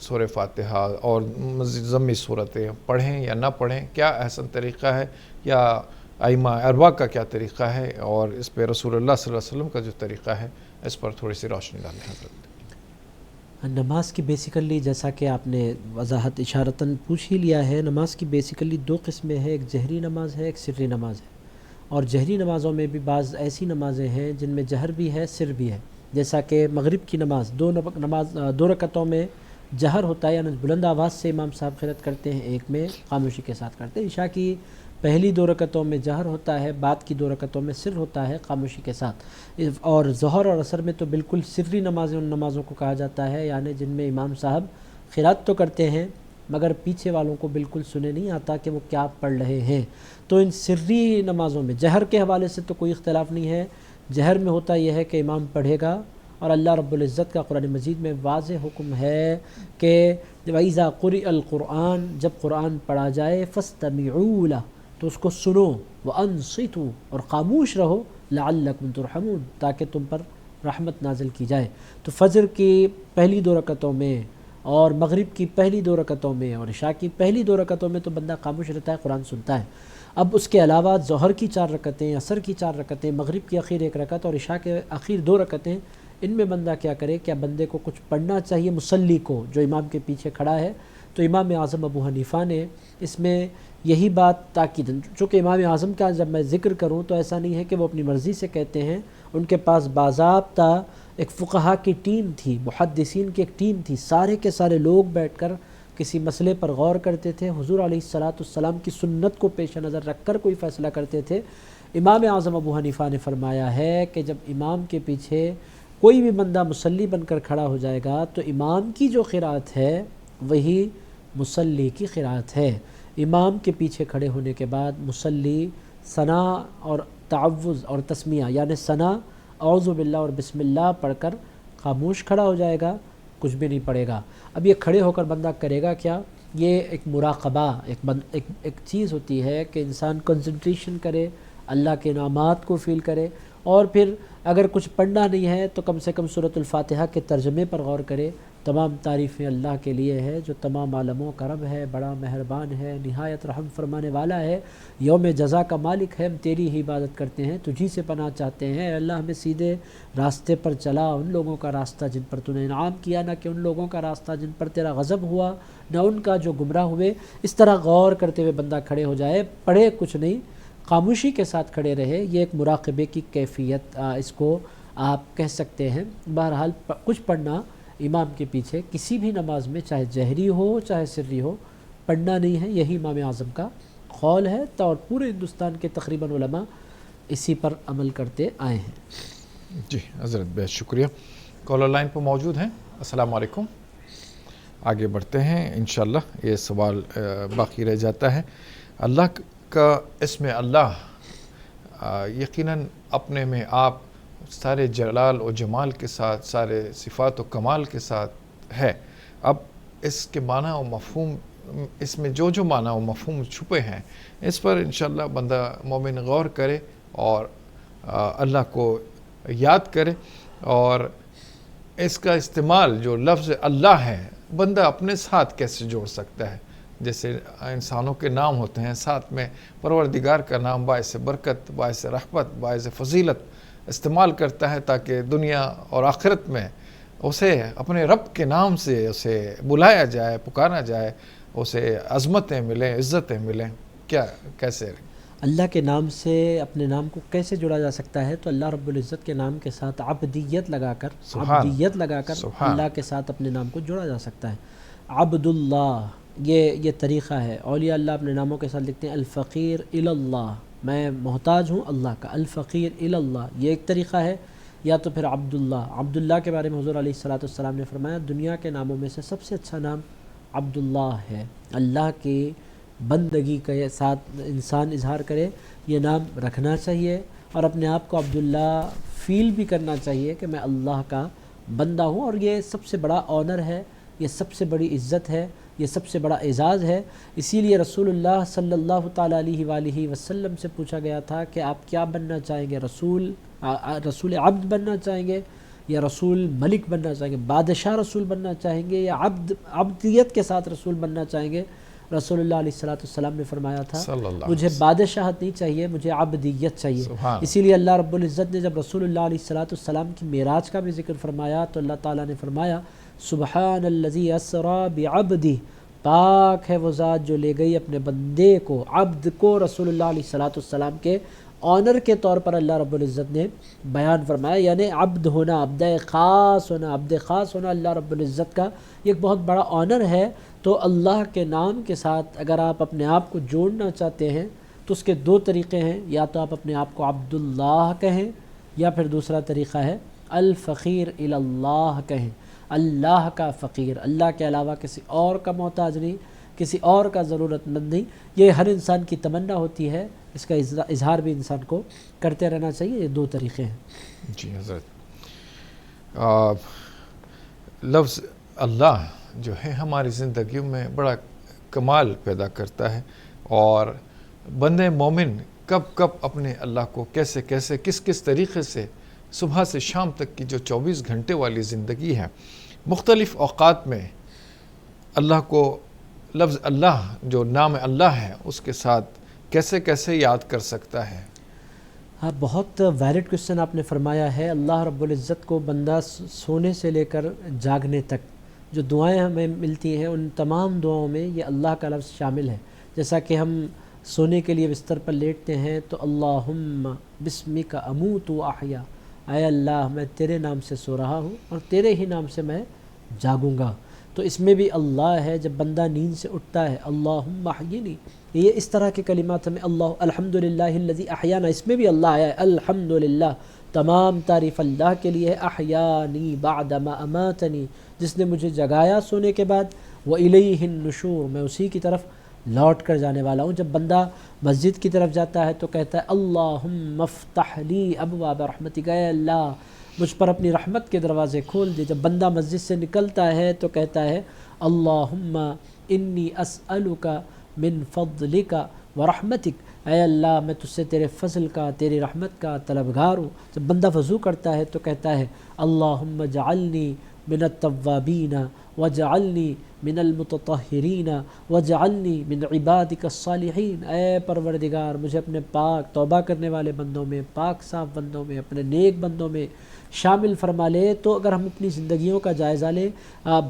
سورہ فاتحہ اور ضمی صورتیں پڑھیں یا نہ پڑھیں، کیا احسن طریقہ ہے، یا ائمہ اربعہ کا کیا طریقہ ہے، اور اس پہ رسول اللہ صلی اللہ علیہ وسلم کا جو طریقہ ہے، اس پر تھوڑی سی روشنی ڈالیں حضرت۔ نماز کی بیسیکلی جیسا کہ آپ نے وضاحت اشارتاً پوچھ ہی لیا ہے، نماز کی بیسیکلی 2 قسمیں ہیں، ایک جہری نماز ہے، ایک سری نماز ہے۔ اور جہری نمازوں میں بھی بعض ایسی نمازیں ہیں جن میں جہر بھی ہے، سر بھی ہے۔ جیسا کہ مغرب کی نماز دو رکعتوں میں جہر ہوتا ہے، یعنی بلند آواز سے امام صاحب قرات کرتے ہیں، ایک میں خاموشی کے ساتھ کرتے ہیں۔ عشاء کی پہلی 2 رکعتوں میں جہر ہوتا ہے، بعد کی 2 رکعتوں میں سر ہوتا ہے خاموشی کے ساتھ۔ اور ظہر اور عصر میں تو بالکل سری نمازیں ان نمازوں کو کہا جاتا ہے، یعنی جن میں امام صاحب قرات تو کرتے ہیں مگر پیچھے والوں کو بالکل سنے نہیں آتا کہ وہ کیا پڑھ رہے ہیں۔ تو ان سری نمازوں میں جہر کے حوالے سے تو کوئی اختلاف نہیں ہے۔ جہر میں ہوتا یہ ہے کہ امام پڑھے گا، اور اللہ رب العزت کا قرآن مجید میں واضح حکم ہے کہ وَإِذَا قُرِئَ الْقُرْآنُ، جب قرآن پڑھا جائے فَاسْتَمِعُوا لَهُ، تو اس کو سنو، وَأَنصِتُوا، اور خاموش رہو، لَعَلَّكُمْ تُرْحَمُونَ، تاکہ تم پر رحمت نازل کی جائے۔ تو فجر کی پہلی 2 رکعتوں میں اور مغرب کی پہلی 2 رکعتوں میں اور عشاء کی پہلی 2 رکعتوں میں تو بندہ خاموش رہتا ہے، قرآن سنتا ہے۔ اب اس کے علاوہ ظہر کی 4 رکعتیں، عصر کی 4 رکعتیں، مغرب کی اخیر 1 رکعت اور عشاء کے اخیر 2 رکعتیں، ان میں بندہ کیا کرے؟ کیا بندے کو کچھ پڑھنا چاہیے مصلی کو جو امام کے پیچھے کھڑا ہے؟ تو امام اعظم ابو حنیفہ نے اس میں یہی بات تاکید، چونکہ امام اعظم کا جب میں ذکر کروں تو ایسا نہیں ہے کہ وہ اپنی مرضی سے کہتے ہیں، ان کے پاس باضابطہ ایک فقہا کی ٹیم تھی، محدثین کی ایک ٹیم تھی، سارے کے سارے لوگ بیٹھ کر کسی مسئلے پر غور کرتے تھے، حضور علیہ السلام کی سنت کو پیش نظر رکھ کر کوئی فیصلہ کرتے تھے۔ امام اعظم ابو حنیفہ نے فرمایا ہے کہ جب امام کے پیچھے کوئی بھی بندہ مصلی بن کر کھڑا ہو جائے گا تو امام کی جو قرات ہے وہی مصلی کی قرات ہے۔ امام کے پیچھے کھڑے ہونے کے بعد مصلی ثنا اور تعوذ اور تسمیہ، یعنی ثنا اعوذ باللہ اور بسم اللہ پڑھ کر خاموش کھڑا ہو جائے گا، کچھ بھی نہیں پڑھے گا۔ اب یہ کھڑے ہو کر بندہ کرے گا کیا؟ یہ ایک مراقبہ، ایک چیز ہوتی ہے کہ انسان کنسنٹریشن کرے، اللہ کے انعامات کو فیل کرے، اور پھر اگر کچھ پڑھنا نہیں ہے تو کم سے کم سورۃ الفاتحہ کے ترجمے پر غور کرے۔ تمام تعریفیں اللہ کے لیے ہے جو تمام عالموں کا رب ہے، بڑا مہربان ہے، نہایت رحم فرمانے والا ہے، یوم جزا کا مالک ہے، ہم تیری ہی عبادت کرتے ہیں، تجھی سے پناہ چاہتے ہیں، اے اللہ ہمیں سیدھے راستے پر چلا، ان لوگوں کا راستہ جن پر تو نے انعام کیا، نہ کہ ان لوگوں کا راستہ جن پر تیرا غضب ہوا، نہ ان کا جو گمراہ ہوئے۔ اس طرح غور کرتے ہوئے بندہ کھڑے ہو جائے، پڑھے کچھ نہیں، خاموشی کے ساتھ کھڑے رہے، یہ ایک مراقبے کی کیفیت اس کو آپ کہہ سکتے ہیں۔ بہرحال کچھ پڑھنا امام کے پیچھے کسی بھی نماز میں، چاہے جہری ہو چاہے سری ہو، پڑھنا نہیں ہے، یہی امام اعظم کا قول ہے، اور پورے ہندوستان کے تقریباً علماء اسی پر عمل کرتے آئے ہیں۔ جی حضرت بہت شکریہ۔ کالر لائن پر موجود ہیں، السلام علیکم۔ آگے بڑھتے ہیں انشاءاللہ، یہ سوال باقی رہ جاتا ہے۔ اللہ کا اسم اللہ یقیناً اپنے میں آپ سارے جلال و جمال کے ساتھ، سارے صفات و کمال کے ساتھ ہے۔ اب اس کے معنی و مفہوم، اس میں جو معنی و مفہوم چھپے ہیں، اس پر انشاءاللہ بندہ مومن غور کرے اور اللہ کو یاد کرے، اور اس کا استعمال جو لفظ اللہ ہے بندہ اپنے ساتھ کیسے جوڑ سکتا ہے؟ جیسے انسانوں کے نام ہوتے ہیں، ساتھ میں پروردگار کا نام باعث برکت، باعث رحمت، باعث فضیلت استعمال کرتا ہے، تاکہ دنیا اور آخرت میں اسے اپنے رب کے نام سے اسے بلایا جائے، پکارا جائے، اسے عظمتیں ملیں، عزتیں ملیں۔ کیا کیسے اللہ کے نام سے اپنے نام کو کیسے جوڑا جا سکتا ہے؟ تو اللہ رب العزت کے نام کے ساتھ عبدیت لگا کر اللہ کے ساتھ اپنے نام کو جوڑا جا سکتا ہے۔ عبداللہ، یہ طریقہ ہے۔ اولیاء اللہ اپنے ناموں کے ساتھ لکھتے ہیں الفقیر اللہ، میں محتاج ہوں اللہ کا، الفقیر اللہ، یہ ایک طریقہ ہے۔ یا تو پھر عبداللہ کے بارے میں حضور علیہ السلام نے فرمایا دنیا کے ناموں میں سے سب سے اچھا نام عبداللہ ہے۔ اللہ کی بندگی کے ساتھ انسان اظہار کرے، یہ نام رکھنا چاہیے، اور اپنے آپ کو عبداللہ فیل بھی کرنا چاہیے کہ میں اللہ کا بندہ ہوں، اور یہ سب سے بڑا آنر ہے، یہ سب سے بڑی عزت ہے، یہ سب سے بڑا اعزاز ہے۔ اسی لیے رسول اللہ صلی اللہ تعالیٰ علیہ وآلہ وسلم سے پوچھا گیا تھا کہ آپ کیا بننا چاہیں گے، رسول عبد بننا چاہیں گے یا رسول ملک بننا چاہیں گے، بادشاہ رسول بننا چاہیں گے یا عبدیت کے ساتھ رسول بننا چاہیں گے؟ رسول اللہ علیہ السلام نے فرمایا تھا مجھے بادشاہت نہیں چاہیے، مجھے عبدیت چاہیے۔ اسی لیے اللہ رب العزت نے جب رسول اللہ علیہ السلام کی معراج کا بھی ذکر فرمایا تو اللہ تعالیٰ نے فرمایا سبحان الذی اسری بعبدہ، پاک ہے وہ ذات جو لے گئی اپنے بندے کو، عبد کو، رسول اللہ علیہ السلام کے آنر کے طور پر اللہ رب العزت نے بیان فرمایا، یعنی عبد ہونا، عبد خاص ہونا اللہ رب العزت کا یہ ایک بہت بڑا آنر ہے۔ تو اللہ کے نام کے ساتھ اگر آپ اپنے آپ کو جوڑنا چاہتے ہیں تو اس کے دو طریقے ہیں، یا تو آپ اپنے آپ کو عبداللہ کہیں، یا پھر دوسرا طریقہ ہے الفقیر الی اللہ کہیں، اللہ کا فقیر، اللہ کے علاوہ کسی اور کا محتاج نہیں، کسی اور کا ضرورت مند نہیں۔ یہ ہر انسان کی تمنا ہوتی ہے، اس کا اظہار بھی انسان کو کرتے رہنا چاہیے۔ یہ دو طریقے ہیں۔ جی حضرت، لفظ اللہ جو ہے ہماری زندگیوں میں بڑا کمال پیدا کرتا ہے، اور بندے مومن کب کب اپنے اللہ کو کیسے کیسے کس طریقے سے صبح سے شام تک کی جو 24 گھنٹے والی زندگی ہے، مختلف اوقات میں اللہ کو، لفظ اللہ جو نام اللہ ہے اس کے ساتھ کیسے کیسے یاد کر سکتا ہے؟ ہاں، بہت ویلڈ کوشچن آپ نے فرمایا ہے۔ اللہ رب العزت کو بندہ سونے سے لے کر جاگنے تک جو دعائیں ہمیں ملتی ہیں، ان تمام دعاؤں میں یہ اللہ کا لفظ شامل ہے۔ جیسا کہ ہم سونے کے لیے بستر پر لیٹتے ہیں تو اللہم بسمک اموت و احیا، اے اللہ میں تیرے نام سے سو رہا ہوں اور تیرے ہی نام سے میں جاگوں گا۔ تو اس میں بھی اللہ ہے۔ جب بندہ نیند سے اٹھتا ہے اللہم احیینی، یہ اس طرح کے کلمات ہمیں الحمدللہ الذی احیانا، اس میں بھی اللہ آیا ہے الحمدللہ، تمام تعریف اللہ کے لیے ہے۔ احیانی بعد ما اماتنی، جس نے مجھے جگایا سونے کے بعد، وإلیہ النشور، میں اسی کی طرف لوٹ کر جانے والا ہوں۔ جب بندہ مسجد کی طرف جاتا ہے تو کہتا ہے اللہم افتح لی ابواب رحمتک، اے اللہ مجھ پر اپنی رحمت کے دروازے کھول دے۔ جب بندہ مسجد سے نکلتا ہے تو کہتا ہے اللہم انی اسألک من فضلک ورحمتک، اے اللہ میں تجھ سے تیرے فضل کا، تیری رحمت کا طلبگار ہوں۔ جب بندہ وضو کرتا ہے تو کہتا ہے اللہم اجعلنی من التوابین وجعلنی من المتطہرین وجعلنی من عبادک الصالحین، اے پروردگار مجھے اپنے پاک توبہ کرنے والے بندوں میں، پاک صاف بندوں میں، اپنے نیک بندوں میں شامل فرما لے۔ تو اگر ہم اپنی زندگیوں کا جائزہ لیں،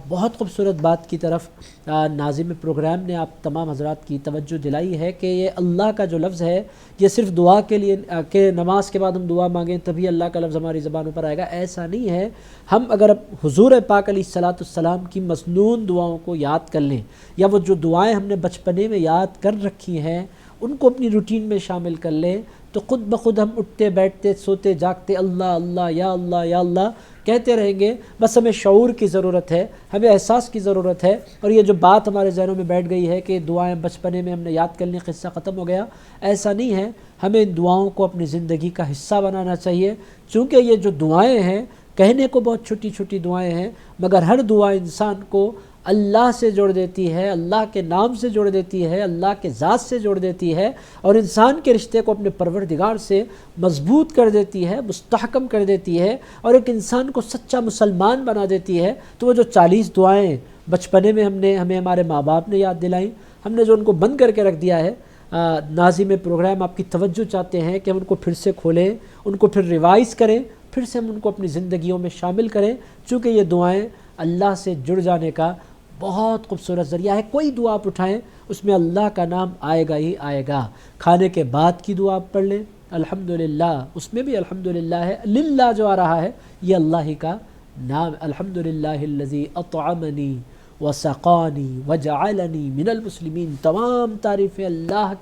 بہت خوبصورت بات کی طرف ناظم پروگرام نے آپ تمام حضرات کی توجہ دلائی ہے کہ یہ اللہ کا جو لفظ ہے یہ صرف دعا کے لیے کہ نماز کے بعد ہم دعا مانگیں تبھی اللہ کا لفظ ہماری زبانوں پر آئے گا، ایسا نہیں ہے۔ ہم اگر حضور پاک علیہ الصلاۃ والسلام کی مسنون دعاؤں کو یاد کر لیں، یا وہ جو دعائیں ہم نے بچپنے میں یاد کر رکھی ہیں ان کو اپنی روٹین میں شامل کر لیں، تو خود بخود ہم اٹھتے بیٹھتے سوتے جاگتے اللہ اللہ یا اللہ یا اللہ کہتے رہیں گے۔ بس ہمیں شعور کی ضرورت ہے، ہمیں احساس کی ضرورت ہے، اور یہ جو بات ہمارے ذہنوں میں بیٹھ گئی ہے کہ دعائیں بچپنے میں ہم نے یاد کر لیں قصہ ختم ہو گیا، ایسا نہیں ہے۔ ہمیں ان دعاؤں کو اپنی زندگی کا حصہ بنانا چاہیے، چونکہ یہ جو دعائیں ہیں کہنے کو بہت چھوٹی چھوٹی دعائیں ہیں، مگر ہر دعا انسان کو اللہ سے جوڑ دیتی ہے، اللہ کے نام سے جوڑ دیتی ہے، اللہ کے ذات سے جوڑ دیتی ہے، اور انسان کے رشتے کو اپنے پروردگار سے مضبوط کر دیتی ہے، مستحکم کر دیتی ہے، اور ایک انسان کو سچا مسلمان بنا دیتی ہے۔ تو وہ جو 40 دعائیں بچپنے میں ہمیں ہمارے ماں باپ نے یاد دلائیں، ہم نے جو ان کو بند کر کے رکھ دیا ہے، ناظم پروگرام آپ کی توجہ چاہتے ہیں کہ ہم ان کو پھر سے کھولیں، ان کو پھر ریوائز کریں، پھر سے ہم ان کو اپنی زندگیوں میں شامل کریں، چونکہ یہ دعائیں اللہ سے جڑ جانے کا بہت خوبصورت ذریعہ ہے۔ کوئی دعا آپ اٹھائیں اس میں اللہ کا نام آئے گا ہی آئے گا۔ کھانے کے بعد کی دعا آپ پڑھ لیں الحمدللہ، اس میں بھی الحمدللہ ہے، للہ جو آ رہا ہے یہ اللہ ہی کا نام، الحمدللہ الذی اطعمنی وسقانی وجعلنی من المسلمین، تمام تعریفیں اللہ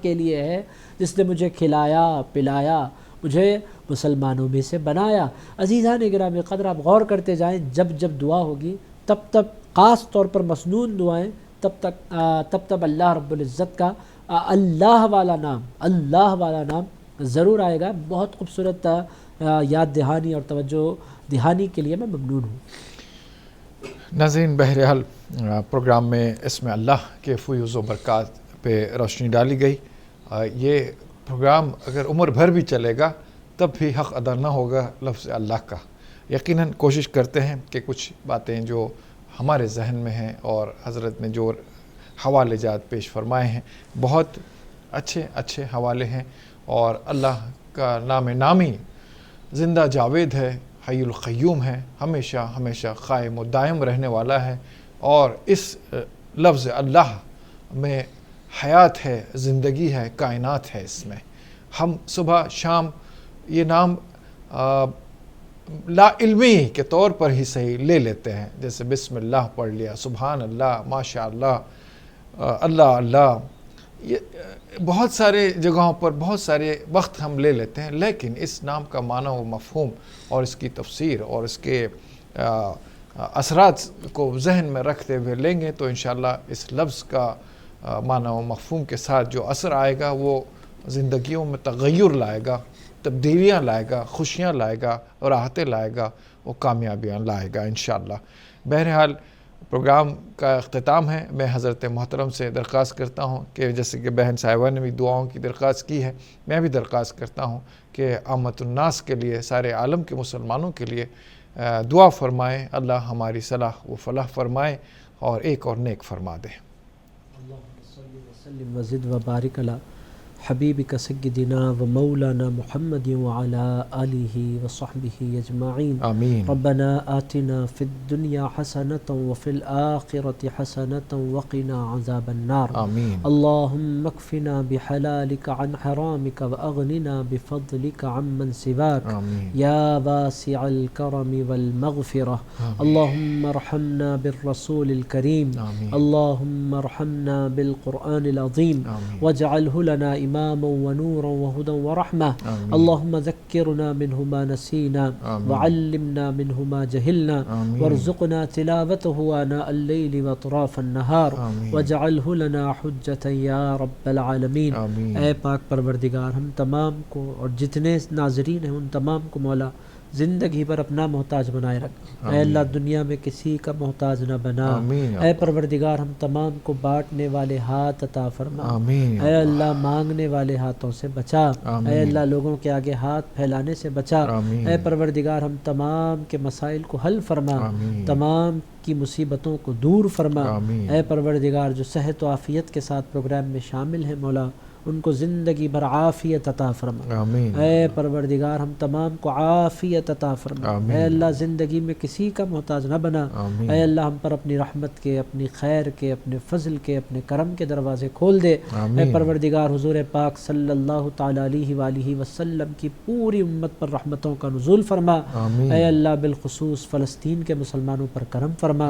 کے لیے ہے جس نے مجھے کھلایا پلایا، مجھے مسلمانوں میں سے بنایا۔ عزیزان گرامی قدر، آپ غور کرتے جائیں، جب دعا ہوگی تب خاص طور پر مسنون دعائیں، تب اللہ رب العزت کا اللہ والا نام ضرور آئے گا۔ بہت خوبصورت یاد دہانی اور توجہ دہانی کے لیے میں ممنون ہوں۔ ناظرین، بہرحال پروگرام میں اسم اللہ کے فیوز و برکات پہ روشنی ڈالی گئی۔ یہ پروگرام اگر عمر بھر بھی چلے گا تب بھی حق ادا نہ ہوگا لفظ اللہ کا۔ یقیناً کوشش کرتے ہیں کہ کچھ باتیں جو ہمارے ذہن میں ہیں، اور حضرت نے جو حوالے جات پیش فرمائے ہیں بہت اچھے حوالے ہیں، اور اللہ کا نامی زندہ جاوید ہے، حی القیوم ہے، ہمیشہ قائم و دائم رہنے والا ہے، اور اس لفظ اللہ میں حیات ہے، زندگی ہے، کائنات ہے اس میں، ہم صبح شام یہ نام لا علمی کے طور پر ہی صحیح لے لیتے ہیں، جیسے بسم اللہ پڑھ لیا، سبحان اللہ، ماشاء اللہ، اللہ اللہ، یہ بہت سارے جگہوں پر بہت سارے وقت ہم لے لیتے ہیں، لیکن اس نام کا معنی و مفہوم اور اس کی تفسیر اور اس کے اثرات کو ذہن میں رکھتے ہوئے لیں گے تو انشاءاللہ اس لفظ کا معنی و مفہوم کے ساتھ جو اثر آئے گا وہ زندگیوں میں تغیر لائے گا، تبدیلیاں لائے گا، خوشیاں لائے گا، راحتیں لائے گا، وہ کامیابیاں لائے گا انشاءاللہ۔ بہرحال پروگرام کا اختتام ہے، میں حضرت محترم سے درخواست کرتا ہوں کہ جیسے کہ بہن صاحبہ نے بھی دعاؤں کی درخواست کی ہے، میں بھی درخواست کرتا ہوں کہ عامت الناس کے لیے، سارے عالم کے مسلمانوں کے لیے دعا فرمائیں، اللہ ہماری صلاح و فلاح فرمائے اور ایک اور نیک فرما دے۔ اللہم صلی وسلم وزد وبارک علی حبیبک سیدنا و مولانا محمد وعلی آلہ وصحبہ اجمعین۔ آمین۔ ربنا آتنا فی الدنیا حسنة وفی الآخرة حسنة وقنا عذاب النار۔ آمین۔ اللہم اکفنا بحلالک عن حرامک واغننا بفضلک عمن سواک آمین۔ یا واسع الکرم والمغفرہ۔ اللہم ارحمنا بالرسول الکریم۔ آمین۔ اللہم ارحمنا بالقرآن العظیم واجعلہ لنا إماما ونورا وهدى ورحمة۔ اللهم ذكرنا منه ما نسينا وعلمنا منه ما جهلنا وارزقنا تلاوته آناء الليل وأطراف النهار واجعله لنا حجة يا رب العالمين۔ اے پاک پروردگار، ہم تمام کو اور جتنے ناظرین ہیں ان تمام کو مولا زندگی پر اپنا محتاج بنائے رکھ۔ اے اللہ دنیا میں کسی کا محتاج نہ بنا۔ اے پروردگار ہم تمام کو بانٹنے والے ہاتھ عطا فرما۔ اے اللہ مانگنے والے ہاتھوں سے بچا۔ اے اللہ لوگوں کے آگے ہاتھ پھیلانے سے بچا۔ اے پروردگار ہم تمام کے مسائل کو حل فرما، تمام کی مصیبتوں کو دور فرما۔ اے پروردگار جو صحت و عافیت کے ساتھ پروگرام میں شامل ہیں مولا ان کو زندگی بھر عافیت عطا فرما۔ اے پروردگار ہم تمام کو عافیت عطا فرما۔ اے اللہ زندگی میں کسی کا محتاج نہ بنا۔ اے اللہ ہم پر اپنی رحمت کے، اپنی خیر کے، اپنے فضل کے، اپنے کرم کے دروازے کھول دے۔ اے پروردگار حضور پاک صلی اللہ تعالی علیہ وآلہ وسلم کی پوری امت پر رحمتوں کا نزول فرما۔ اے اللہ بالخصوص فلسطین کے مسلمانوں پر کرم فرما۔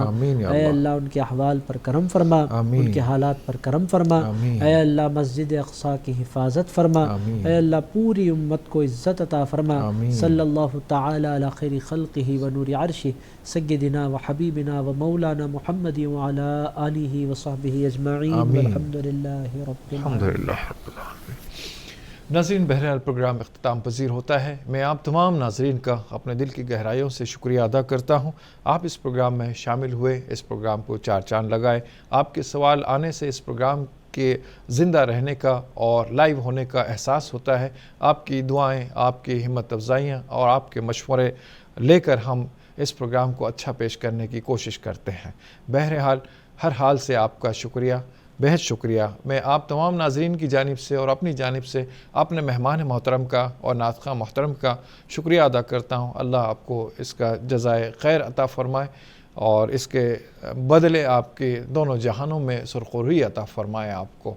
اے اللہ ان کے احوال پر کرم فرما، ان کے حالات پر کرم فرما۔ اے اللہ مسجد اقصی کی حفاظت فرما۔ اے اللہ پوری امت کو عزت عطا فرما۔ صلی اللہ تعالی علی خیر خلقہ و نور عرشہ سیدنا و حبیبنا و مولانا محمد وعلی آلہ و صحبہ اجمعین والحمد للہ رب العالمین۔ ناظرین بہرحال پروگرام اختتام پذیر ہوتا ہے۔ میں آپ تمام ناظرین کا اپنے دل کی گہرائیوں سے شکریہ ادا کرتا ہوں۔ آپ اس پروگرام میں شامل ہوئے، اس پروگرام کو چار چاند لگائے۔ آپ کے سوال آنے سے اس پروگرام کے زندہ رہنے کا اور لائیو ہونے کا احساس ہوتا ہے۔ آپ کی دعائیں، آپ کی ہمت افزائیاں اور آپ کے مشورے لے کر ہم اس پروگرام کو اچھا پیش کرنے کی کوشش کرتے ہیں۔ بہرحال ہر حال سے آپ کا شکریہ، بہت شکریہ۔ میں آپ تمام ناظرین کی جانب سے اور اپنی جانب سے اپنے مہمان محترم کا اور ناطق محترم کا شکریہ ادا کرتا ہوں۔ اللہ آپ کو اس کا جزائے خیر عطا فرمائے اور اس کے بدلے آپ کے دونوں جہانوں میں سرخروئی عطا فرمائے آپ کو۔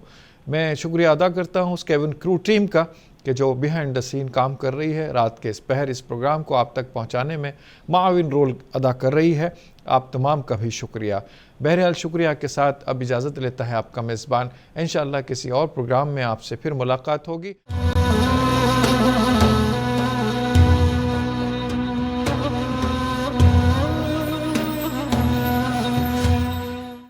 میں شکریہ ادا کرتا ہوں اس کیبن کرو ٹیم کا کہ جو بیہائنڈ دا سین کام کر رہی ہے، رات کے اس پہر اس پروگرام کو آپ تک پہنچانے میں معاون رول ادا کر رہی ہے۔ آپ تمام کا بھی شکریہ۔ بہرحال شکریہ کے ساتھ اب اجازت لیتا ہے آپ کا میزبان۔ انشاءاللہ کسی اور پروگرام میں آپ سے پھر ملاقات ہوگی۔